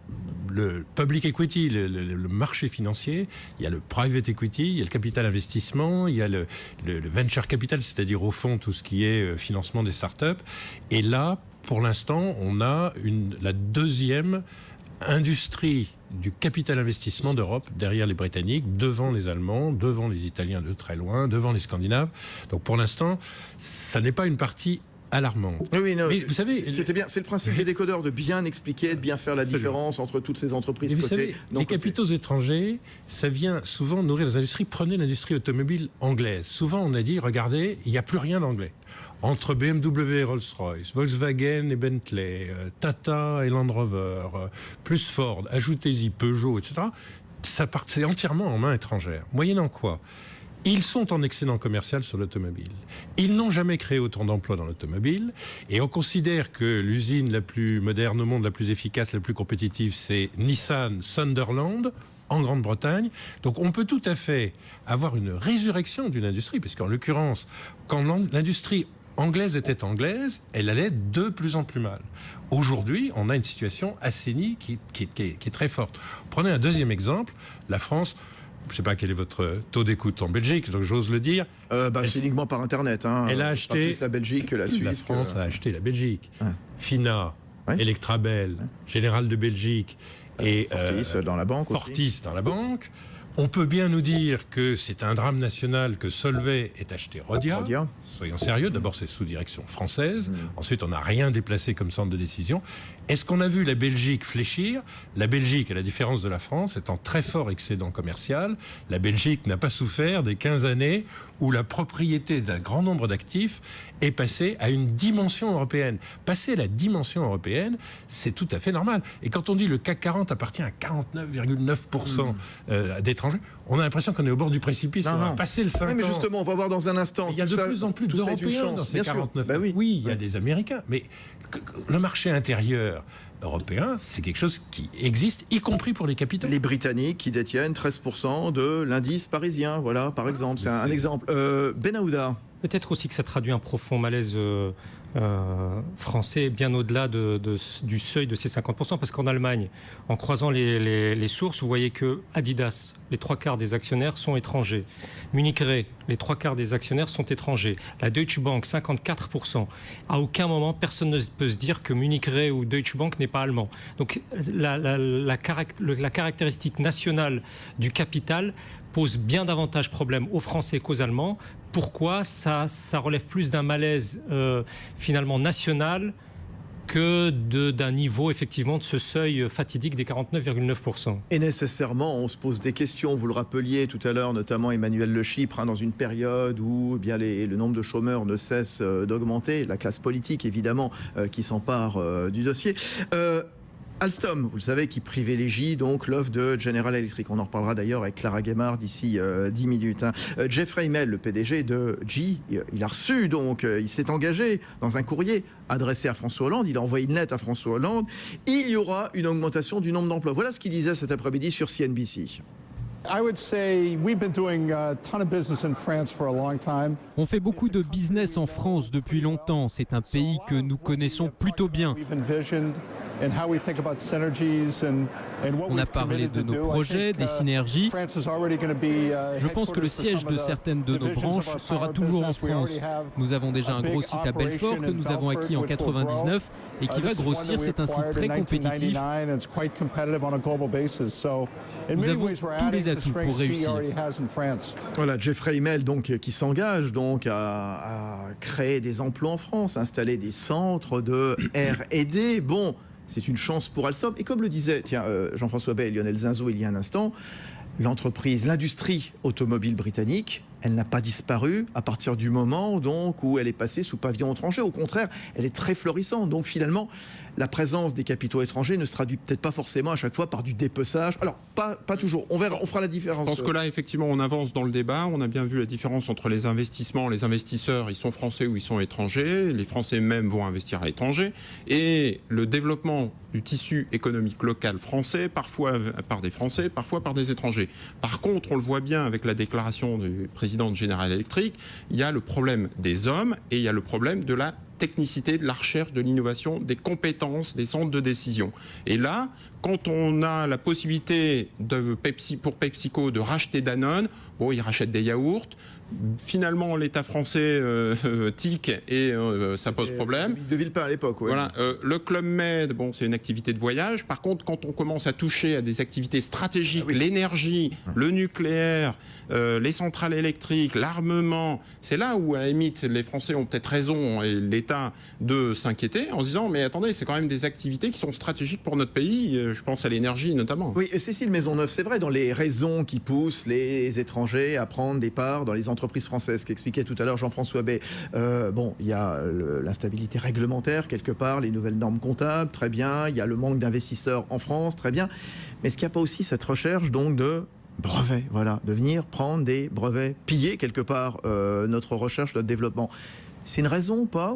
le public equity, le marché financier, il y a le private equity, il y a le capital investissement, il y a le venture capital, c'est-à-dire au fond tout ce qui est financement des startups. Et là, pour l'instant, on a la deuxième industrie du capital investissement d'Europe, derrière les Britanniques, devant les Allemands, devant les Italiens de très loin, devant les Scandinaves. Donc pour l'instant, ça n'est pas une partie alarmante. Oui, non, mais vous savez, c'était bien. C'est le principe des décodeurs de bien expliquer, de bien faire la différence entre toutes ces entreprises cotées. Savez, les capitaux étrangers, ça vient souvent nourrir les industries. Prenez l'industrie automobile anglaise. Souvent, on a dit, regardez, il n'y a plus rien d'anglais. Entre BMW et Rolls-Royce, Volkswagen et Bentley, Tata et Land Rover, plus Ford, ajoutez-y Peugeot, etc., c'est entièrement en main étrangère. Moyennant quoi, ils sont en excédent commercial sur l'automobile. Ils n'ont jamais créé autant d'emplois dans l'automobile. Et on considère que l'usine la plus moderne au monde, la plus efficace, la plus compétitive, c'est Nissan Sunderland, en Grande-Bretagne. Donc on peut tout à fait avoir une résurrection d'une industrie, parce qu'en l'occurrence, quand l'industrie anglaise était anglaise, elle allait de plus en plus mal. Aujourd'hui, on a une situation assainie qui est très forte. Prenez un deuxième exemple, la France. Je ne sais pas quel est votre taux d'écoute en Belgique, donc j'ose le dire. C'est uniquement par Internet. Elle a acheté pas plus la Belgique que la Suisse. La France a acheté la Belgique. Fina, Electrabel, Général de Belgique et Fortis dans la banque. Fortis dans la banque. On peut bien nous dire que c'est un drame national que Solvay ait acheté Rhodia. Soyons sérieux, d'abord c'est sous direction française, ensuite on n'a rien déplacé comme centre de décision. Est-ce qu'on a vu la Belgique fléchir? La Belgique, à la différence de la France, est en très fort excédent commercial. La Belgique n'a pas souffert des 15 années où la propriété d'un grand nombre d'actifs est passée à une dimension européenne. Passer à la dimension européenne, c'est tout à fait normal. Et quand on dit le CAC 40 appartient à 49,9% d'étrangers, on a l'impression qu'on est au bord du précipice, on va passer le 50. Oui, mais justement, on va voir dans un instant. Il y a de plus en plus d'Européens dans ces 49. Oui, il y a des Américains, mais le marché intérieur européen, c'est quelque chose qui existe, y compris pour les capitaux. Les Britanniques qui détiennent 13% de l'indice parisien, voilà, par exemple. C'est un exemple. Benahouda. Peut-être aussi que ça traduit un profond malaise français, bien au-delà du seuil de ces 50%, parce qu'en Allemagne, en croisant les sources, vous voyez que Adidas les 3/4 des actionnaires sont étrangers. Munich Re, les 3/4 des actionnaires sont étrangers. La Deutsche Bank, 54%. À aucun moment, personne ne peut se dire que Munich Re ou Deutsche Bank n'est pas allemand. Donc la caractéristique nationale du capital pose bien davantage problème aux Français qu'aux Allemands. Pourquoi ? Ça relève plus d'un malaise finalement national que d'un niveau effectivement de ce seuil fatidique des 49,9%. Et nécessairement, on se pose des questions. Vous le rappeliez tout à l'heure, notamment Emmanuel Le Chypre, dans une période où eh bien, le nombre de chômeurs ne cesse d'augmenter. La classe politique, évidemment, qui s'empare du dossier. Alstom, vous le savez, qui privilégie donc l'offre de General Electric. On en reparlera d'ailleurs avec Clara Guémard d'ici 10 minutes. Jeffrey Immelt, le PDG de GE, il a reçu donc, il s'est engagé dans un courrier adressé à François Hollande. Il a envoyé une lettre à François Hollande. Il y aura une augmentation du nombre d'emplois. Voilà ce qu'il disait cet après-midi sur CNBC. On fait beaucoup de business en France depuis longtemps. C'est un pays que nous connaissons plutôt bien. On a parlé de nos projets, des synergies. Je pense que le siège de certaines de nos branches sera toujours en France. Nous avons déjà un gros site à Belfort que nous avons acquis en 99 et qui va grossir. C'est un site très compétitif. Nous avons tous les atouts pour réussir. Voilà, Jeffrey Immelt donc qui s'engage donc à créer des emplois en France, installer des centres de R&D. Bon, c'est une chance pour Alstom. Et comme le disait Jean-François Bay et Lionel Zinzot il y a un instant, l'industrie automobile britannique, elle n'a pas disparu à partir du moment donc où elle est passée sous pavillon étranger. Au contraire, elle est très florissante. Donc finalement, la présence des capitaux étrangers ne se traduit peut-être pas forcément à chaque fois par du dépeçage. Alors, pas toujours. On verra, on fera la différence. Je pense que là, effectivement, on avance dans le débat. On a bien vu la différence entre les investissements. Les investisseurs, ils sont français ou ils sont étrangers. Les Français même vont investir à l'étranger. Et le développement du tissu économique local français, parfois par des Français, parfois par des étrangers. Par contre, on le voit bien avec la déclaration du président de General Electric, il y a le problème des hommes et il y a le problème de la technicité, de la recherche, de l'innovation, des compétences, des centres de décision. Et là, quand on a la possibilité pour PepsiCo de racheter Danone, bon, ils rachètent des yaourts. Finalement, l'État français tique et ça pose problème. De Villepin à l'époque, oui. Voilà, le Club Med, bon, c'est une activité de voyage. Par contre, quand on commence à toucher à des activités stratégiques, l'énergie, le nucléaire, les centrales électriques, l'armement, c'est là où, à la limite, les Français ont peut-être raison et l'État de s'inquiéter en se disant, mais attendez, c'est quand même des activités qui sont stratégiques pour notre pays. Je pense à l'énergie notamment. Oui, Cécile Maisonneuve, c'est vrai, dans les raisons qui poussent les étrangers à prendre des parts dans les entreprises françaises, qu'expliquait tout à l'heure Jean-François Bay. Bon, il y a l'instabilité réglementaire quelque part, les nouvelles normes comptables, très bien. Il y a le manque d'investisseurs en France, très bien. Mais est-ce qu'il n'y a pas aussi cette recherche donc de brevets, voilà, de venir prendre des brevets, piller quelque part notre recherche, notre développement? C'est une raison ou pas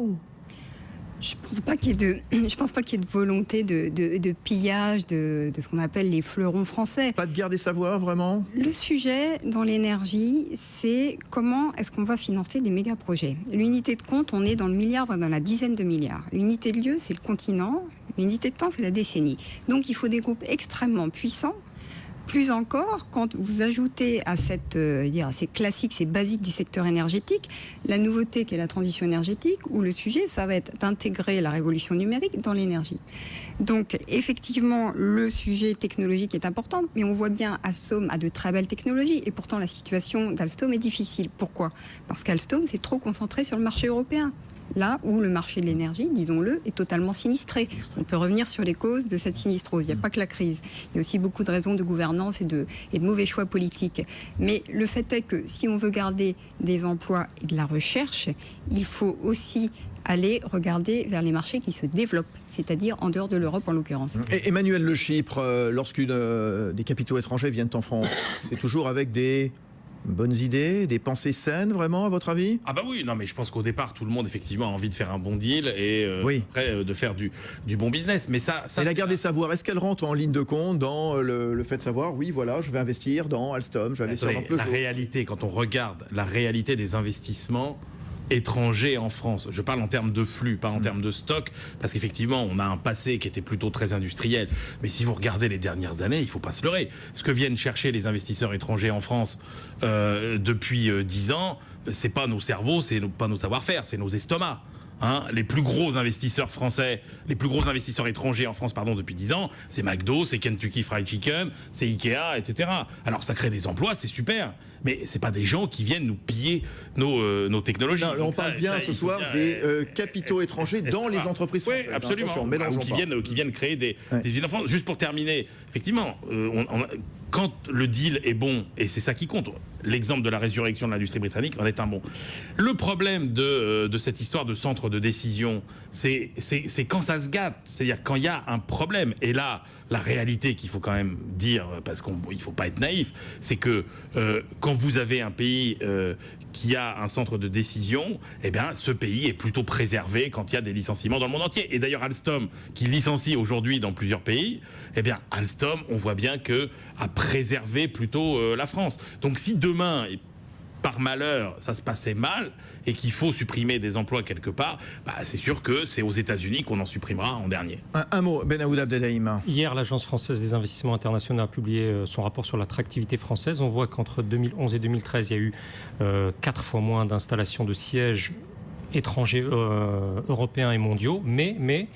Je pense pas qu'il y ait de volonté de pillage de ce qu'on appelle les fleurons français. Pas de guerre des savoirs, vraiment? Le sujet dans l'énergie, c'est comment est-ce qu'on va financer des méga-projets. L'unité de compte, on est dans le milliard, voire dans la dizaine de milliards. L'unité de lieu, c'est le continent. L'unité de temps, c'est la décennie. Donc il faut des groupes extrêmement puissants. Plus encore, quand vous ajoutez à ces classiques, ces basiques du secteur énergétique, la nouveauté qui est la transition énergétique, où le sujet, ça va être d'intégrer la révolution numérique dans l'énergie. Donc, effectivement, le sujet technologique est important, mais on voit bien Alstom a de très belles technologies, et pourtant la situation d'Alstom est difficile. Pourquoi ? Parce qu'Alstom s'est trop concentré sur le marché européen. Là où le marché de l'énergie, disons-le, est totalement sinistré. On peut revenir sur les causes de cette sinistrose. Il n'y a pas que la crise. Il y a aussi beaucoup de raisons de gouvernance et de mauvais choix politiques. Mais le fait est que si on veut garder des emplois et de la recherche, il faut aussi aller regarder vers les marchés qui se développent, c'est-à-dire en dehors de l'Europe en l'occurrence. Et Emmanuel Le Chypre, des capitaux étrangers viennent en France, c'est toujours avec des bonnes idées, des pensées saines, vraiment, à votre avis? Ah bah oui, non mais je pense qu'au départ, tout le monde, effectivement, a envie de faire un bon deal et après, de faire du bon business. Mais ça et la guerre des savoirs, est-ce qu'elle rentre en ligne de compte dans le fait de savoir, oui, voilà, je vais investir dans Alstom, je vais investir dans Peugeot? La réalité, quand on regarde la réalité des investissements étrangers en France. Je parle en termes de flux, pas en termes de stock, parce qu'effectivement, on a un passé qui était plutôt très industriel. Mais si vous regardez les dernières années, il ne faut pas se leurrer. Ce que viennent chercher les investisseurs étrangers en France depuis 10 ans, c'est pas nos cerveaux, c'est pas nos savoir-faire, c'est nos estomacs. Les plus gros investisseurs français, les plus gros investisseurs étrangers en France, depuis 10 ans, c'est McDo, c'est Kentucky Fried Chicken, c'est Ikea, etc. Alors ça crée des emplois, c'est super, mais c'est pas des gens qui viennens nous piller nos technologies. Non, on parle bien ce soir des capitaux étrangers dans les entreprises françaises. Oui, absolument. Qui viennent créer des villes en France. Juste pour terminer, effectivement, quand le deal est bon, et c'est ça qui compte, l'exemple de la résurrection de l'industrie britannique en est un bon. Le problème de cette histoire de centre de décision, c'est quand ça se gâte, c'est-à-dire quand il y a un problème. Et là, la réalité qu'il faut quand même dire, parce qu'il ne faut pas être naïf, c'est que quand vous avez un pays qui a un centre de décision, eh bien, ce pays est plutôt préservé quand il y a des licenciements dans le monde entier. Et d'ailleurs, Alstom, qui licencie aujourd'hui dans plusieurs pays, eh bien, Alstom, on voit bien que a préservé plutôt la France. Donc, si demain, par malheur, ça se passait mal et qu'il faut supprimer des emplois quelque part, c'est sûr que c'est aux États-Unis qu'on en supprimera en dernier. Un mot, Benaoud Abdelhaim. Hier, l'Agence française des investissements internationaux a publié son rapport sur l'attractivité française. On voit qu'entre 2011 et 2013, il y a eu 4 fois moins d'installations de sièges étrangers européens et mondiaux, mais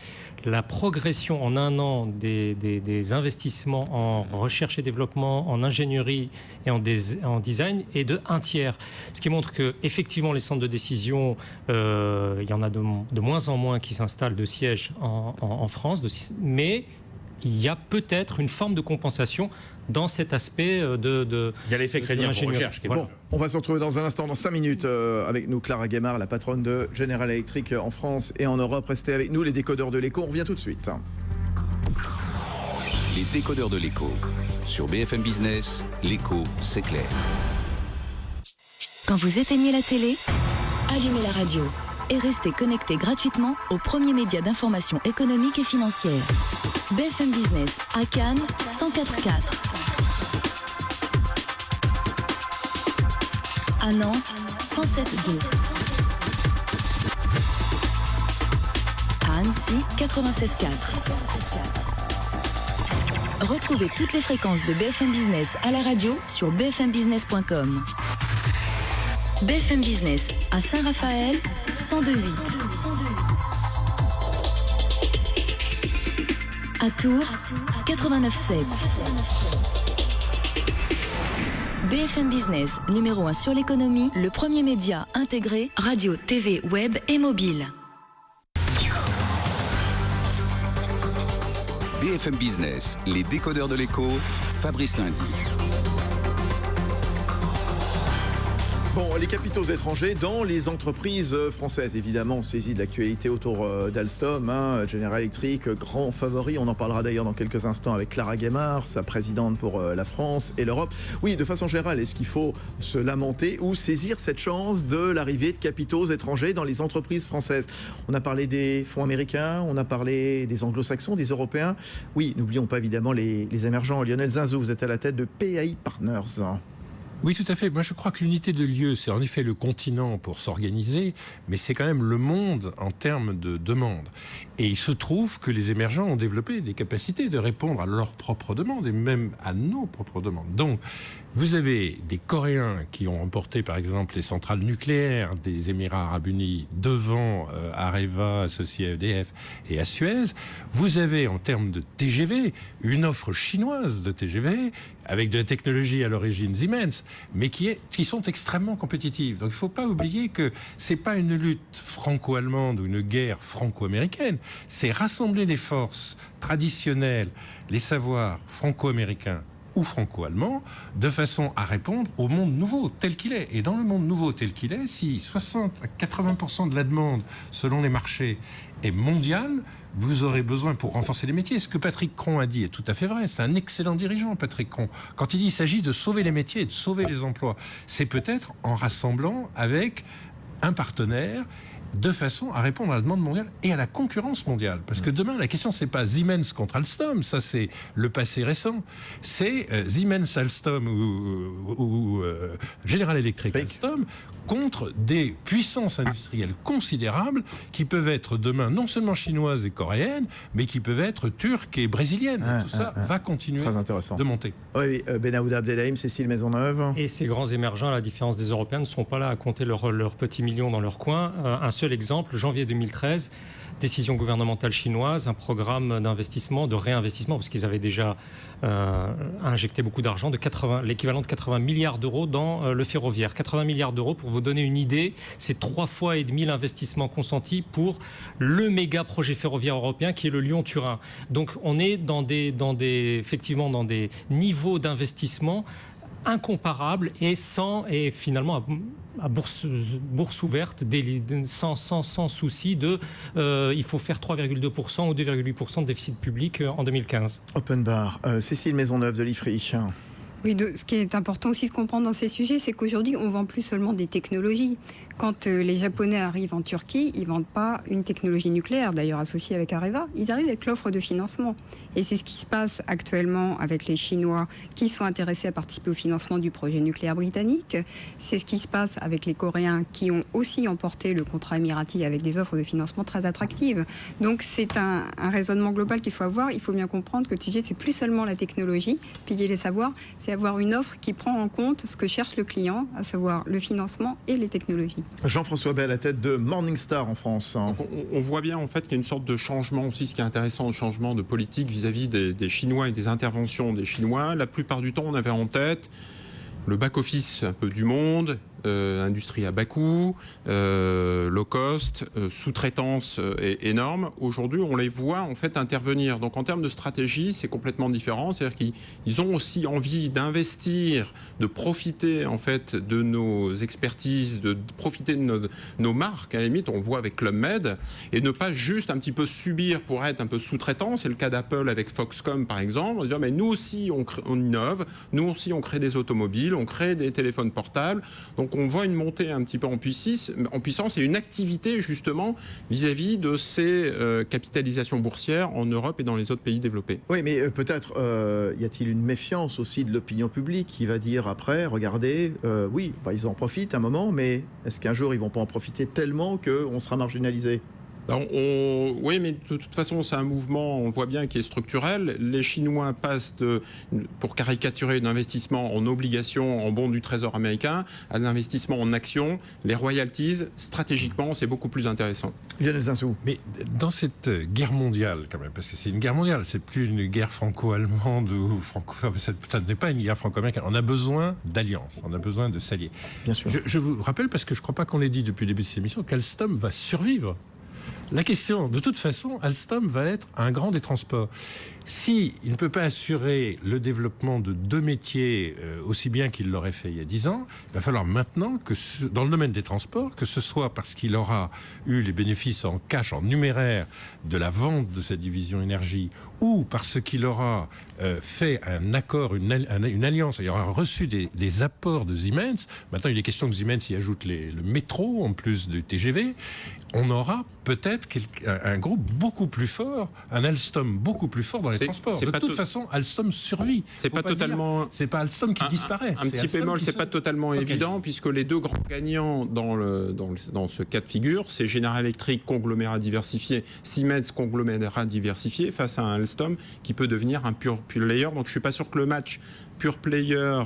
la progression en un an des investissements en recherche et développement, en ingénierie et en design est de 1/3. Ce qui montre que effectivement les centres de décision, il y en a de moins en moins qui s'installent de sièges en France, mais il y a peut-être une forme de compensation dans cet aspect de il y a l'effet crédit pour recherche qui est bon. On va se retrouver dans un instant, dans 5 minutes, avec nous Clara Guémard, la patronne de General Electric en France et en Europe. Restez avec nous, les décodeurs de l'écho, on revient tout de suite. Les décodeurs de l'écho. Sur BFM Business, l'écho, c'est clair. Quand vous éteignez la télé, allumez la radio et restez connecté gratuitement au premier média d'information économique et financière. BFM Business à Cannes, 104.4. À Nantes, 107.2. À Annecy, 96.4. Retrouvez toutes les fréquences de BFM Business à la radio sur bfmbusiness.com. BFM Business à Saint-Raphaël, 102.8. À Tours, 89.7. BFM Business, numéro 1 sur l'économie, le premier média intégré, radio, TV, web et mobile. BFM Business, les décodeurs de l'écho, Fabrice Lundi. Bon, les capitaux étrangers dans les entreprises françaises, évidemment, saisie de l'actualité autour d'Alstom, General Electric, grand favori. On en parlera d'ailleurs dans quelques instants avec Clara Guémard, sa présidente pour la France et l'Europe. Oui, de façon générale, est-ce qu'il faut se lamenter ou saisir cette chance de l'arrivée de capitaux étrangers dans les entreprises françaises? On a parlé des fonds américains, on a parlé des anglo-saxons, des européens. Oui, n'oublions pas évidemment les émergents. Lionel Zinzou, vous êtes à la tête de PAI Partners. Oui, tout à fait. Moi, je crois que l'unité de lieu, c'est en effet le continent pour s'organiser, mais c'est quand même le monde en termes de demande. Et il se trouve que les émergents ont développé des capacités de répondre à leurs propres demandes et même à nos propres demandes. Donc, vous avez des Coréens qui ont remporté, par exemple, les centrales nucléaires des Émirats Arabes Unis devant Areva, associé à EDF et à Suez. Vous avez, en termes de TGV, une offre chinoise de TGV avec de la technologie à l'origine Siemens, mais qui sont extrêmement compétitives. Donc il ne faut pas oublier que ce n'est pas une lutte franco-allemande ou une guerre franco-américaine, c'est rassembler les forces traditionnelles, les savoirs franco-américains ou franco-allemand, de façon à répondre au monde nouveau tel qu'il est. Et dans le monde nouveau tel qu'il est, si 60 à 80% de la demande, selon les marchés, est mondiale, vous aurez besoin pour renforcer les métiers. Ce que Patrick Cron a dit est tout à fait vrai. C'est un excellent dirigeant, Patrick Cron. Quand il dit qu'il s'agit de sauver les métiers et de sauver les emplois, c'est peut-être en rassemblant avec un partenaire de façon à répondre à la demande mondiale et à la concurrence mondiale. Parce que demain, la question, c'est pas Siemens contre Alstom, ça c'est le passé récent. C'est Siemens, Alstom ou General Electric, Alstom contre des puissances industrielles considérables qui peuvent être demain non seulement chinoises et coréennes, mais qui peuvent être turques et brésiliennes. Tout ça va continuer de monter. Oui, Benaouda Abdelhaim, Cécile Maisonneuve. Et ces grands émergents, à la différence des Européens, ne sont pas là à compter leurs petits millions dans leur coin. Un seul exemple, janvier 2013, décision gouvernementale chinoise, un programme d'investissement, de réinvestissement, parce qu'ils avaient déjà injecté beaucoup d'argent, l'équivalent de 80 milliards d'euros dans le ferroviaire. 80 milliards d'euros, pour vous donner une idée, c'est 3,5 fois l'investissement consenti pour le méga projet ferroviaire européen qui est le Lyon-Turin. Donc on est effectivement dans des niveaux d'investissement incomparables et finalement à bourse ouverte, sans souci il faut faire 3,2% ou 2,8% de déficit public en 2015. Open bar. Cécile Maisonneuve de l'IFRI. Oui, ce qui est important aussi de comprendre dans ces sujets, c'est qu'aujourd'hui, on ne vend plus seulement des technologies. Quand les Japonais arrivent en Turquie, ils ne vendent pas une technologie nucléaire, d'ailleurs associée avec Areva, ils arrivent avec l'offre de financement. Et c'est ce qui se passe actuellement avec les Chinois qui sont intéressés à participer au financement du projet nucléaire britannique. C'est ce qui se passe avec les Coréens qui ont aussi emporté le contrat émirati avec des offres de financement très attractives. Donc c'est un raisonnement global qu'il faut avoir. Il faut bien comprendre que le sujet, c'est plus seulement la technologie, piller les savoirs, c'est avoir une offre qui prend en compte ce que cherche le client, à savoir le financement et les technologies. Jean-François Bay à la tête de Morningstar en France. Donc on voit bien en fait qu'il y a une sorte de changement aussi, ce qui est intéressant, le changement de politique vis-à-vis des Chinois et des interventions des Chinois. La plupart du temps, on avait en tête le back-office un peu du monde, industrie à bas coût, low cost, sous-traitance énorme. Aujourd'hui, on les voit en fait intervenir. Donc en termes de stratégie, c'est complètement différent. C'est-à-dire qu'ils ont aussi envie d'investir, de profiter en fait de nos expertises, de profiter de nos marques. À la limite, on le voit avec Club Med, et ne pas juste un petit peu subir pour être un peu sous-traitant. C'est le cas d'Apple avec Foxconn par exemple. On va dire mais nous aussi on innove, nous aussi on crée des automobiles, on crée des téléphones portables. Donc on voit une montée un petit peu en puissance et une activité justement vis-à-vis de ces capitalisations boursières en Europe et dans les autres pays développés. Oui, mais peut-être y a-t-il une méfiance aussi de l'opinion publique qui va dire après, regardez, oui, ils en profitent un moment, mais est-ce qu'un jour ils vont pas en profiter tellement qu'on sera marginalisé ? Oui, mais de toute façon, c'est un mouvement, on voit bien, qui est structurel. Les Chinois passent pour caricaturer, d'investissement en obligations, en bons du Trésor américain, à l'investissement en actions. Les royalties, stratégiquement, c'est beaucoup plus intéressant. Lionel Zinsou. Mais dans cette guerre mondiale, quand même, parce que c'est une guerre mondiale, c'est plus une guerre franco-allemande ou ça n'est pas une guerre franco-américaine. On a besoin d'alliances, on a besoin de s'allier. Bien sûr. Je vous rappelle, parce que je ne crois pas qu'on l'ait dit depuis le début de cette émission, qu'Alstom va survivre. La question, de toute façon, Alstom va être un grand des transports. S'il ne peut pas assurer le développement de deux métiers aussi bien qu'il l'aurait fait il y a 10 ans, il va falloir maintenant que dans le domaine des transports, que ce soit parce qu'il aura eu les bénéfices en cash, en numéraire de la vente de cette division énergie, ou parce qu'il aura fait un accord, une alliance, il aura reçu des apports de Siemens. Maintenant, il est question que Siemens y ajoute le métro en plus du TGV. On aura peut-être un groupe beaucoup plus fort, un Alstom beaucoup plus fort dans les transports. De toute façon, Alstom survit. C'est pas Alstom qui disparaît. Un petit bémol, c'est pas totalement évident, puisque les deux grands gagnants dans ce cas de figure, c'est General Electric, conglomérat diversifié, Siemens, conglomérat diversifié, face à un Alstom qui peut devenir un pure player. Donc je suis pas sûr que le match pure player,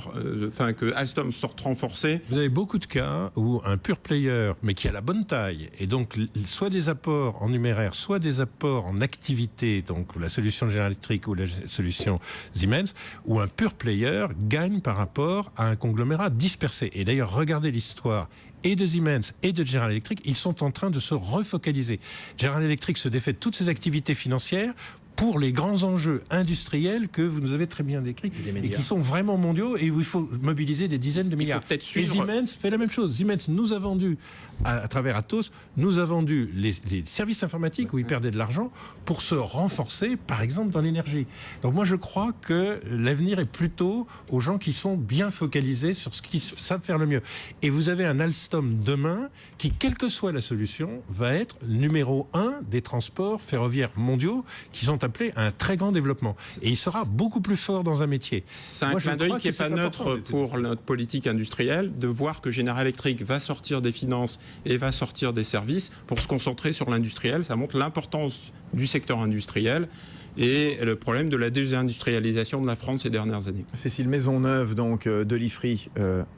que Alstom sorte renforcé. Vous avez beaucoup de cas où un pure player, mais qui a la bonne taille, et donc soit des apports en numéraire, soit des apports en activité, donc la solution General Electric ou la solution Siemens, où un pure player gagne par rapport à un conglomérat dispersé. Et d'ailleurs, regardez l'histoire et de Siemens et de General Electric, ils sont en train de se refocaliser. General Electric se défait de toutes ses activités financières pour les grands enjeux industriels que vous nous avez très bien décrits et qui sont vraiment mondiaux et où il faut mobiliser des dizaines de milliards. Et Siemens fait la même chose. Siemens nous a vendu, à travers Atos, nous a vendu les services informatiques où ils perdaient de l'argent pour se renforcer, par exemple, dans l'énergie. Donc moi, je crois que l'avenir est plutôt aux gens qui sont bien focalisés sur ce qu'ils savent faire le mieux. Et vous avez un Alstom demain qui, quelle que soit la solution, va être numéro 1 des transports ferroviaires mondiaux qui sont à appeler un très grand développement. Et il sera beaucoup plus fort dans un métier. C'est un clin d'œil qui n'est pas neutre pour notre politique industrielle, de voir que General Electric va sortir des finances et va sortir des services pour se concentrer sur l'industriel. Ça montre l'importance du secteur industriel et le problème de la désindustrialisation de la France ces dernières années. Cécile Maisonneuve, donc, de l'IFRI.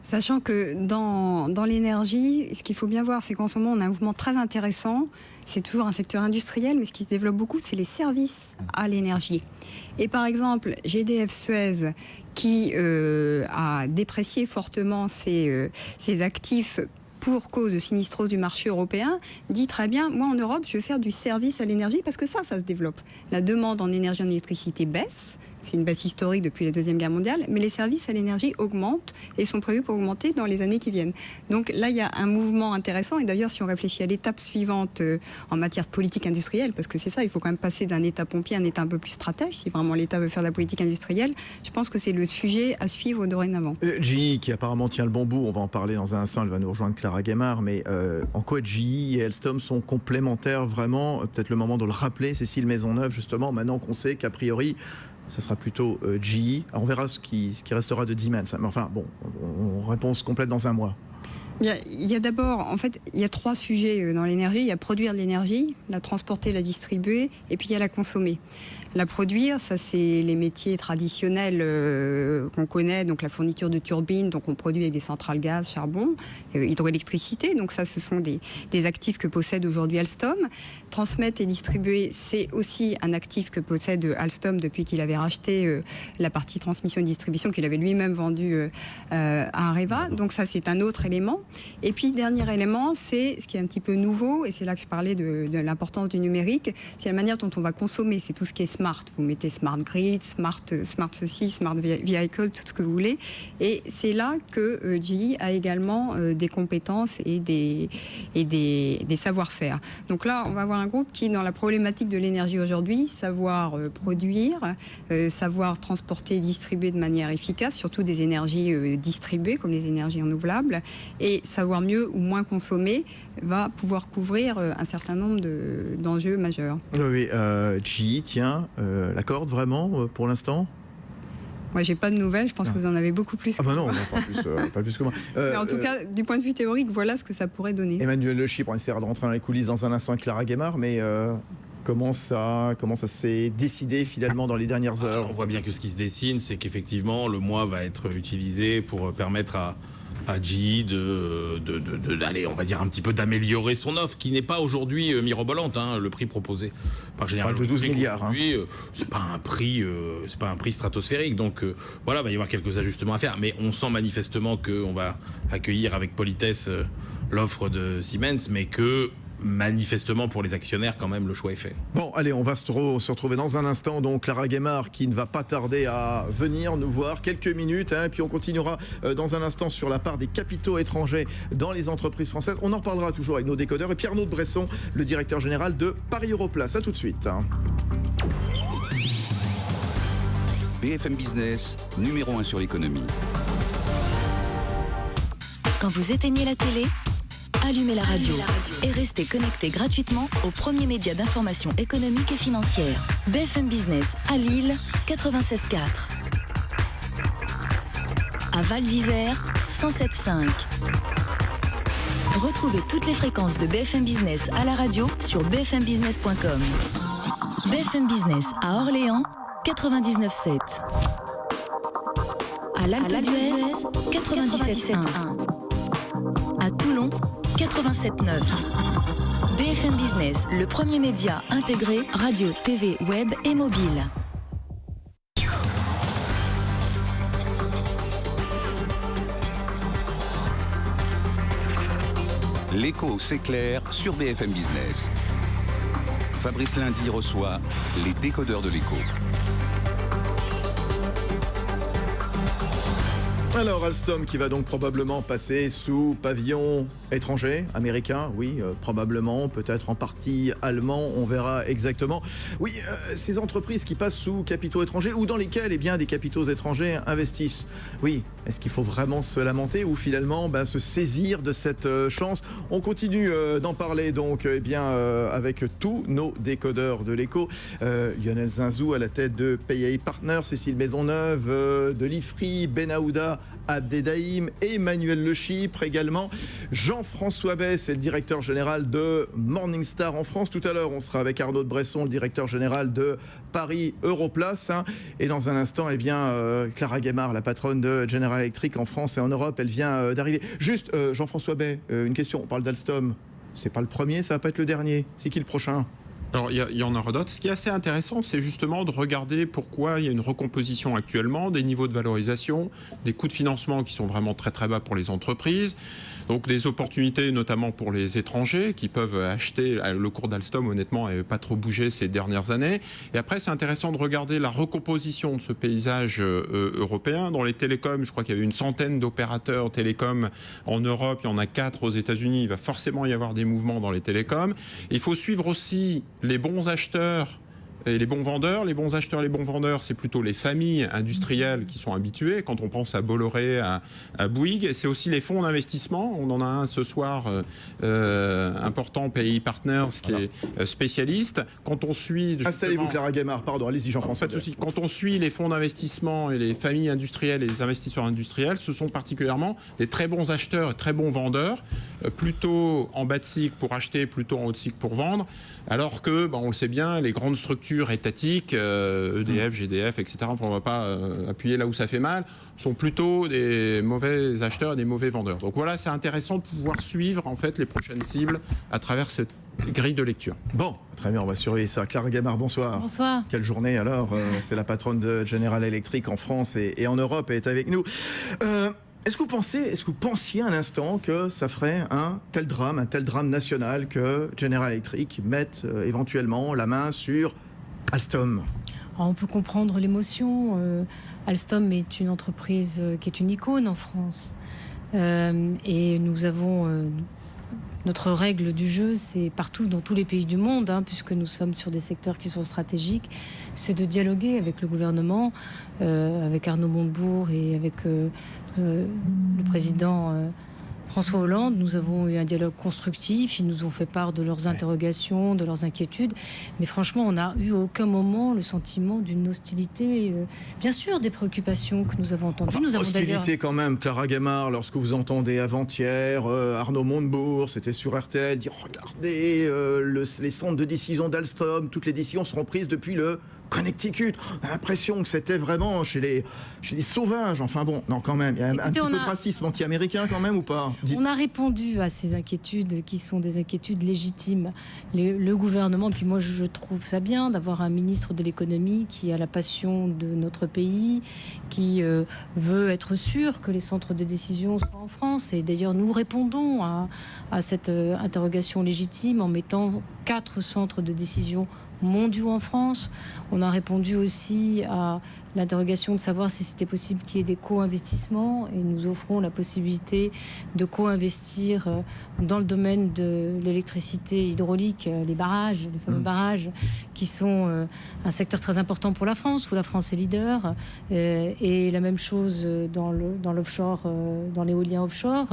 Sachant que dans l'énergie, ce qu'il faut bien voir, c'est qu'en ce moment, on a un mouvement très intéressant. C'est toujours un secteur industriel, mais ce qui se développe beaucoup, c'est les services à l'énergie. Et par exemple, GDF Suez, qui a déprécié fortement ses actifs pour cause de sinistrose du marché européen, dit très bien, moi en Europe, je vais faire du service à l'énergie parce que ça se développe. La demande en énergie, en électricité baisse. C'est une baisse historique depuis la Deuxième Guerre mondiale, mais les services à l'énergie augmentent et sont prévus pour augmenter dans les années qui viennent. Donc là, il y a un mouvement intéressant. Et d'ailleurs, si on réfléchit à l'étape suivante en matière de politique industrielle, parce que c'est ça, il faut quand même passer d'un État pompier à un État un peu plus stratège, si vraiment l'État veut faire de la politique industrielle, je pense que c'est le sujet à suivre dorénavant. GE, qui apparemment tient le bon bout, on va en parler dans un instant, elle va nous rejoindre Clara Guémard, mais en quoi GE et Alstom sont complémentaires vraiment? Peut-être le moment de le rappeler, Cécile Maisonneuve, justement, maintenant qu'on sait qu'a priori, ça sera plutôt GE. Alors on verra ce qui restera de Siemens. Mais enfin, bon, réponse complète dans un mois. Bien, il y a d'abord, en fait, il y a 3 sujets dans l'énergie. Il y a produire de l'énergie, la transporter, la distribuer, et puis il y a la consommer. La produire, ça c'est les métiers traditionnels qu'on connaît, donc la fourniture de turbines, donc on produit avec des centrales gaz, charbon, hydroélectricité, donc ça ce sont des actifs que possède aujourd'hui Alstom. Transmettre et distribuer, c'est aussi un actif que possède Alstom depuis qu'il avait racheté la partie transmission et distribution qu'il avait lui-même vendue à Areva, donc ça c'est un autre élément. Et puis dernier élément, c'est ce qui est un petit peu nouveau, et c'est là que je parlais de l'importance du numérique, c'est la manière dont on va consommer, c'est tout ce qui est smart. Vous mettez smart grid, smart ceci, smart vehicle, tout ce que vous voulez. Et c'est là que GE a également des compétences et des savoir-faire. Donc là, on va avoir un groupe qui, dans la problématique de l'énergie aujourd'hui, savoir produire, savoir transporter et distribuer de manière efficace, surtout des énergies distribuées, comme les énergies renouvelables, et savoir mieux ou moins consommer, va pouvoir couvrir un certain nombre d'enjeux majeurs. Oui, GE tient la corde vraiment pour l'instant? Moi, j'ai pas de nouvelles. Je pense que vous en avez beaucoup plus. Ah bah non, pas plus que moi. Mais en tout cas, du point de vue théorique, voilà ce que ça pourrait donner. Emmanuel Le Chypre, on essaiera de rentrer dans les coulisses dans un instant avec Clara Guémard, mais comment ça s'est décidé finalement dans les dernières heures? On voit bien que ce qui se dessine, c'est qu'effectivement, le mois va être utilisé pour permettre à GE d'aller, on va dire, un petit peu d'améliorer son offre, qui n'est pas aujourd'hui mirobolante. Le prix proposé par General de 12 milliards. C'est pas un prix stratosphérique. Donc voilà, il va y avoir quelques ajustements à faire. Mais on sent manifestement qu'on va accueillir avec politesse l'offre de Siemens, mais que manifestement pour les actionnaires quand même le choix est fait. Bon, allez, on va se retrouver dans un instant, donc Clara Guémard qui ne va pas tarder à venir nous voir quelques minutes, et puis on continuera dans un instant sur la part des capitaux étrangers dans les entreprises françaises. On en reparlera toujours avec nos décodeurs et Pierre-Arnaud de Bresson, le directeur général de Paris Europlace. À tout de suite. BFM Business, numéro 1 sur l'économie. Quand vous éteignez la télé, allumez la radio et restez connecté gratuitement au premier média d'information économique et financière. BFM Business à Lille, 96.4. À Val d'Isère, 107.5. Retrouvez toutes les fréquences de BFM Business à la radio sur bfmbusiness.com. BFM Business à Orléans, 99.7. À l'Alpe d'Huez, 97.1. À Toulon, 87.9. BFM Business, le premier média intégré, radio, TV, web et mobile. L'écho s'éclaire sur BFM Business. Fabrice Lundi reçoit les décodeurs de l'écho. Alors Alstom qui va donc probablement passer sous pavillon étranger, américain, oui, probablement, peut-être en partie allemand, on verra exactement. Oui, ces entreprises qui passent sous capitaux étrangers ou dans lesquelles des capitaux étrangers investissent. Oui, est-ce qu'il faut vraiment se lamenter ou finalement se saisir de cette chance? On continue d'en parler donc avec tous nos décodeurs de l'écho. Lionel Zinzou à la tête de PAI Partners, Cécile Maisonneuve de l'IFRI, Benahouda Abdedaïm, Emmanuel Le Chypre également. Jean-François Bay, c'est le directeur général de Morningstar en France. Tout à l'heure, on sera avec Arnaud de Bresson, le directeur général de Paris Europlace. Et dans un instant, Clara Guémard, la patronne de General Electric en France et en Europe, elle vient d'arriver. Juste, Jean-François Bay, une question. On parle d'Alstom. C'est pas le premier, ça va pas être le dernier. C'est qui le prochain ? Alors, il y en aura d'autres. Ce qui est assez intéressant, c'est justement de regarder pourquoi il y a une recomposition actuellement, des niveaux de valorisation, des coûts de financement qui sont vraiment très très bas pour les entreprises. Donc des opportunités notamment pour les étrangers qui peuvent acheter. Le cours d'Alstom honnêtement n'avait pas trop bougé ces dernières années. Et après c'est intéressant de regarder la recomposition de ce paysage européen. Dans les télécoms, je crois qu'il y avait une centaine d'opérateurs télécoms en Europe, il y en a 4 aux États-Unis. Il va forcément y avoir des mouvements dans les télécoms. Il faut suivre aussi les bons acheteurs et les bons vendeurs. Les bons acheteurs, les bons vendeurs, c'est plutôt les familles industrielles qui sont habituées. Quand on pense à Bolloré, à Bouygues, et c'est aussi les fonds d'investissement. On en a un ce soir important, PAI Partners, qui est spécialiste. Quand on suit... Installez-vous Clara Guémard, pardon, allez-y Jean-François. Pas de souci. Quand on suit les fonds d'investissement et les familles industrielles et les investisseurs industriels, ce sont particulièrement des très bons acheteurs et très bons vendeurs, plutôt en bas de cycle pour acheter, plutôt en haut de cycle pour vendre. Alors que, on le sait bien, les grandes structures étatiques, EDF, GDF, etc., on ne va pas appuyer là où ça fait mal, sont plutôt des mauvais acheteurs et des mauvais vendeurs. Donc voilà, c'est intéressant de pouvoir suivre en fait les prochaines cibles à travers cette grille de lecture. Bon, très bien, on va surveiller ça. Clara Guémard, bonsoir. Bonsoir. Quelle journée alors. C'est la patronne de General Electric en France et en Europe, elle est avec nous. Est-ce que vous pensiez un instant que ça ferait un tel drame national que General Electric mette éventuellement la main sur Alstom? Alors, on peut comprendre l'émotion. Alstom est une entreprise qui est une icône en France. Et nous avons... notre règle du jeu, c'est partout dans tous les pays du monde, puisque nous sommes sur des secteurs qui sont stratégiques, c'est de dialoguer avec le gouvernement, avec Arnaud Montebourg et avec le président François Hollande. Nous avons eu un dialogue constructif, ils nous ont fait part de leurs interrogations, de leurs inquiétudes, mais franchement, on n'a eu à aucun moment le sentiment d'une hostilité. Bien sûr, des préoccupations que nous avons entendues. Nous avons hostilité quand même, Clara Guémard, lorsque vous entendez avant-hier Arnaud Montebourg, c'était sur RTL, dire regardez les centres de décision d'Alstom, toutes les décisions seront prises depuis le Connecticut. On a l'impression que c'était vraiment chez les sauvages. Enfin bon, non quand même, il y a un petit peu de racisme anti-américain quand même ou pas? On a répondu à ces inquiétudes qui sont des inquiétudes légitimes. Le gouvernement, puis moi je trouve ça bien d'avoir un ministre de l'économie qui a la passion de notre pays, qui veut être sûr que les centres de décision soient en France. Et d'ailleurs nous répondons à cette interrogation légitime en mettant 4 centres de décision mondiaux en France. On a répondu aussi à l'interrogation de savoir si c'était possible qu'il y ait des co-investissements, et nous offrons la possibilité de co-investir dans le domaine de l'électricité hydraulique, les barrages, les fameux barrages, qui sont un secteur très important pour la France, où la France est leader, et la même chose dans l'offshore, dans l'éolien offshore.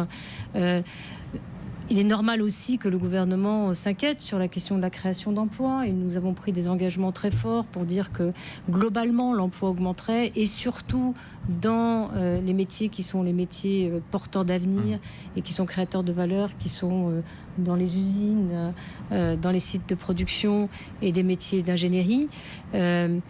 Il est normal aussi que le gouvernement s'inquiète sur la question de la création d'emplois, et nous avons pris des engagements très forts pour dire que globalement l'emploi augmenterait, et surtout dans les métiers qui sont les métiers porteurs d'avenir et qui sont créateurs de valeur, qui sont dans les usines, dans les sites de production et des métiers d'ingénierie. Mais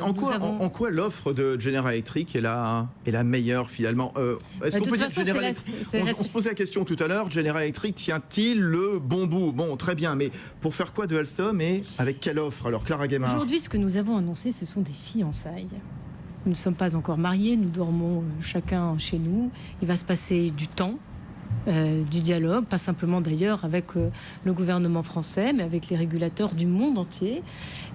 en quoi l'offre de General Electric est la meilleure finalement? Est-ce qu'on peut dire General Electric, on se posait la question tout à l'heure, General Electric tient-il le bon bout? Bon, très bien, mais pour faire quoi de Alstom et avec quelle offre? Alors Clara Guémard. Aujourd'hui, ce que nous avons annoncé, ce sont des fiançailles. Nous ne sommes pas encore mariés, nous dormons chacun chez nous. Il va se passer du temps. du dialogue, pas simplement d'ailleurs avec le gouvernement français, mais avec les régulateurs du monde entier.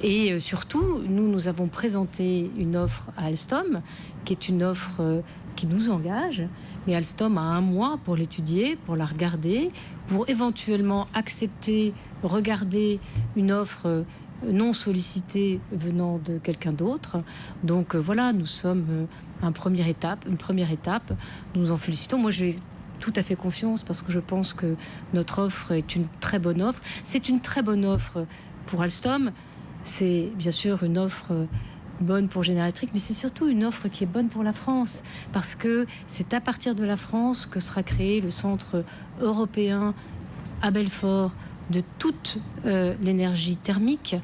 Et surtout, nous avons présenté une offre à Alstom, qui est une offre qui nous engage. Mais Alstom a 1 mois pour l'étudier, pour la regarder, pour éventuellement accepter, regarder une offre non sollicitée venant de quelqu'un d'autre. Donc voilà, nous sommes une première étape. Nous en félicitons. Moi, j'ai tout à fait confiance parce que je pense que notre offre est une très bonne offre. C'est une très bonne offre pour Alstom. C'est bien sûr une offre bonne pour General Electric, mais c'est surtout une offre qui est bonne pour la France, parce que c'est à partir de la France que sera créé le centre européen à Belfort de toute l'énergie thermique.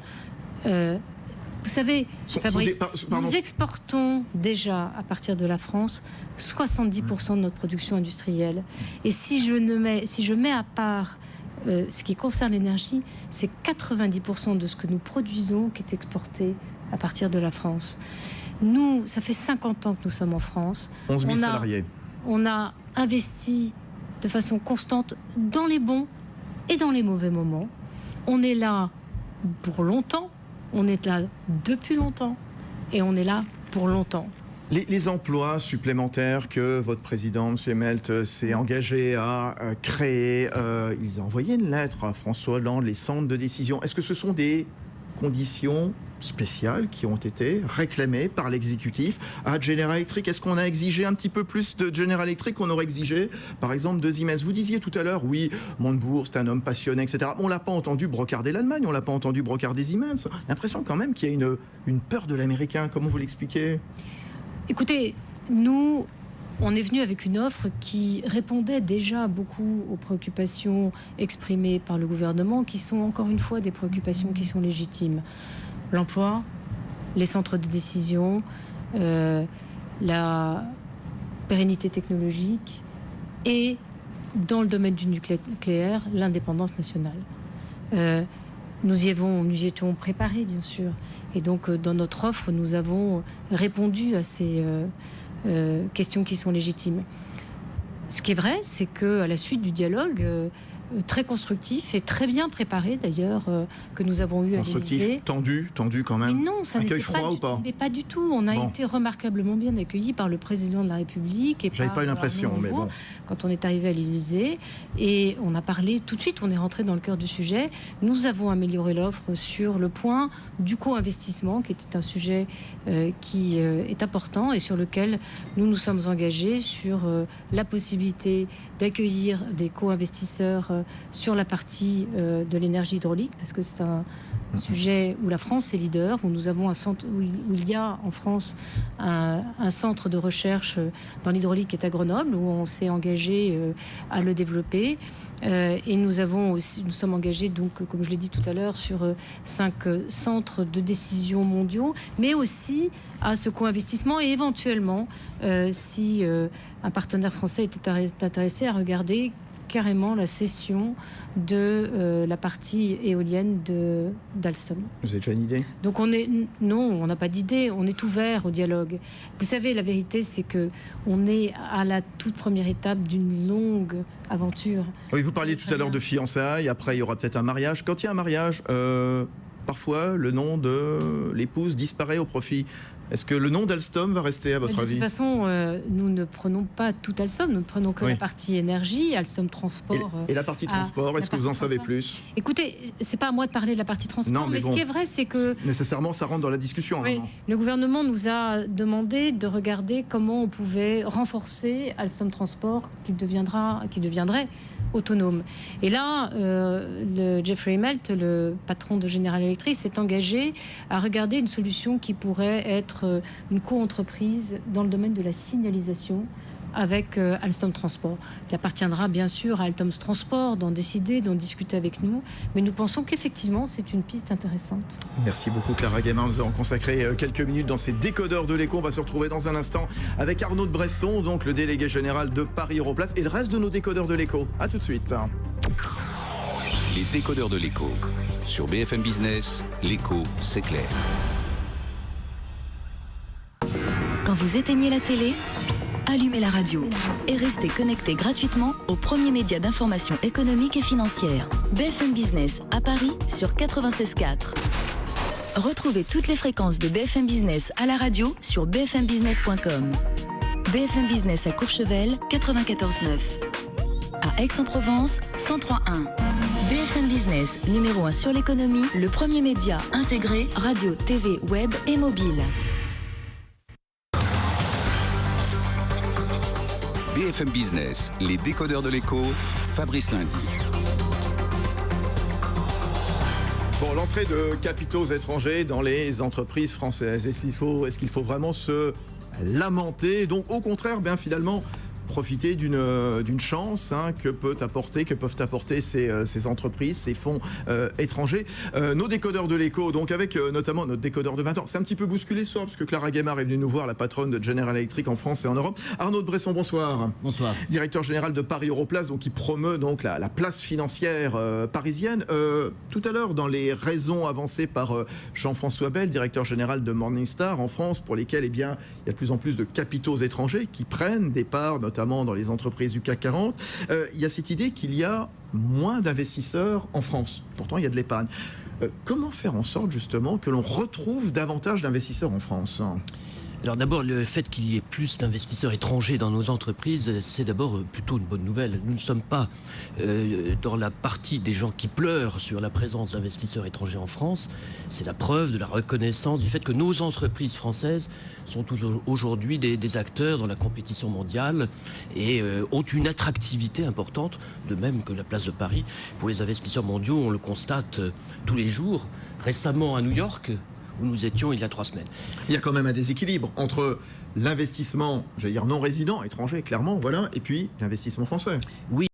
Vous savais, Fabrice, nous exportons déjà à partir de la France 70% de notre production industrielle. Et si je mets à part ce qui concerne l'énergie, c'est 90% de ce que nous produisons qui est exporté à partir de la France. Nous, ça fait 50 ans que nous sommes en France. 11 000 salariés. On a investi de façon constante dans les bons et dans les mauvais moments. On est là pour longtemps, on est là depuis longtemps et on est là pour longtemps. Les emplois supplémentaires que votre président, M. Immelt, s'est engagé à créer, ils ont envoyé une lettre à François Hollande, les centres de décision. Est-ce que ce sont des conditions spéciales qui ont été réclamées par l'exécutif à General Electric? Est-ce qu'on a exigé un petit peu plus de General Electric qu'on aurait exigé, par exemple, de Siemens? Vous disiez tout à l'heure, oui, Montebourg, c'est un homme passionné, etc. On ne l'a pas entendu brocarder l'Allemagne, on ne l'a pas entendu brocarder Siemens. L'impression quand même qu'il y a une peur de l'américain. Comment vous l'expliquez? Écoutez, nous, on est venu avec une offre qui répondait déjà beaucoup aux préoccupations exprimées par le gouvernement, qui sont encore une fois des préoccupations qui sont légitimes. L'emploi, les centres de décision, la pérennité technologique et, dans le domaine du nucléaire, l'indépendance nationale. Nous y étions préparés, bien sûr. Et donc, dans notre offre, nous avons répondu à ces questions qui sont légitimes. Ce qui est vrai, c'est qu'à la suite du dialogue très constructif et très bien préparé, d'ailleurs, que nous avons eu à l'Élysée. Tendu quand même. Mais non, ça n'était froid ou pas? Mais pas du tout. On a été remarquablement bien accueillis par le président de la République. J'avais pas eu l'impression, mais bon. Quand on est arrivé à l'Élysée, et on a parlé tout de suite, on est rentré dans le cœur du sujet. Nous avons amélioré l'offre sur le point du co-investissement, qui était un sujet qui est important et sur lequel nous sommes engagés sur la possibilité d'accueillir des co-investisseurs sur la partie de l'énergie hydraulique, parce que c'est un sujet où la France est leader, où nous avons un centre, où il y a en France un centre de recherche dans l'hydraulique qui est à Grenoble, où on s'est engagé à le développer. Et nous sommes engagés, donc, comme je l'ai dit tout à l'heure, sur 5 centres de décision mondiaux, mais aussi à ce co-investissement et éventuellement, si un partenaire français était intéressé à regarder carrément la cession de la partie éolienne d'Alstom. Vous avez déjà une idée? Donc non, on n'a pas d'idée, on est ouvert au dialogue. Vous savez, la vérité, c'est que on est à la toute première étape d'une longue aventure. Oui, vous parliez tout à l'heure de fiançailles, après il y aura peut-être un mariage. Quand il y a un mariage, parfois le nom de l'épouse disparaît au profit. Est-ce que le nom d'Alstom va rester, à votre avis? De toute façon, nous ne prenons pas tout Alstom, nous ne prenons que la partie énergie, Alstom Transport. Et la partie transport, est-ce que vous en savez plus? Écoutez, c'est pas à moi de parler de la partie transport, mais ce qui est vrai, c'est que... Nécessairement, ça rentre dans la discussion. Oui, le gouvernement nous a demandé de regarder comment on pouvait renforcer Alstom Transport, qui deviendrait autonome. Et là, Jeffrey Immelt, le patron de General Electric, s'est engagé à regarder une solution qui pourrait être une co-entreprise dans le domaine de la signalisation avec Alstom Transport, qui appartiendra bien sûr à Alstom Transport d'en décider, d'en discuter avec nous, mais nous pensons qu'effectivement c'est une piste intéressante. Merci beaucoup Clara Gaiement, nous avons consacré quelques minutes dans ces décodeurs de l'écho. On va se retrouver dans un instant avec Arnaud de Bresson, donc le délégué général de Paris Europlace, et le reste de nos décodeurs de l'écho. A tout de suite. Les décodeurs de l'écho sur BFM Business, l'écho c'est clair. Quand vous éteignez la télé, allumez la radio et restez connectés gratuitement au premier média d'information économique et financière. BFM Business à Paris sur 96.4. Retrouvez toutes les fréquences de BFM Business à la radio sur bfmbusiness.com. BFM Business à Courchevel, 94.9. À Aix-en-Provence, 103.1. BFM Business, numéro 1 sur l'économie, le premier média intégré, radio, TV, web et mobile. BFM Business, les décodeurs de l'écho, Fabrice Lundy. Bon, l'entrée de capitaux étrangers dans les entreprises françaises, est-ce qu'il faut vraiment se lamenter? Donc au contraire, bien finalement, profiter d'une chance que peuvent apporter ces entreprises, ces fonds étrangers. Nos décodeurs de l'écho, donc avec notamment notre décodeur de 20 ans, c'est un petit peu bousculé ce soir, parce que Clara Gaymard est venue nous voir, la patronne de General Electric en France et en Europe. Arnaud de Bresson, bonsoir. Bonsoir. Directeur général de Paris Europlace, donc qui promeut donc la place financière parisienne. Tout à l'heure, dans les raisons avancées par Jean-François Bel, directeur général de Morningstar en France, pour lesquelles il y a de plus en plus de capitaux étrangers qui prennent des parts, notamment dans les entreprises du CAC 40, il y a cette idée qu'il y a moins d'investisseurs en France. Pourtant, il y a de l'épargne. Comment faire en sorte, justement, que l'on retrouve davantage d'investisseurs en France ? Alors d'abord, le fait qu'il y ait plus d'investisseurs étrangers dans nos entreprises, c'est d'abord plutôt une bonne nouvelle. Nous ne sommes pas dans la partie des gens qui pleurent sur la présence d'investisseurs étrangers en France. C'est la preuve de la reconnaissance du fait que nos entreprises françaises sont aujourd'hui des acteurs dans la compétition mondiale et ont une attractivité importante, de même que la place de Paris. Pour les investisseurs mondiaux, on le constate tous les jours. Récemment à New York, où nous étions il y a 3 semaines. Il y a quand même un déséquilibre entre l'investissement, j'allais dire non résident, étranger, clairement, voilà, et puis l'investissement français. Oui,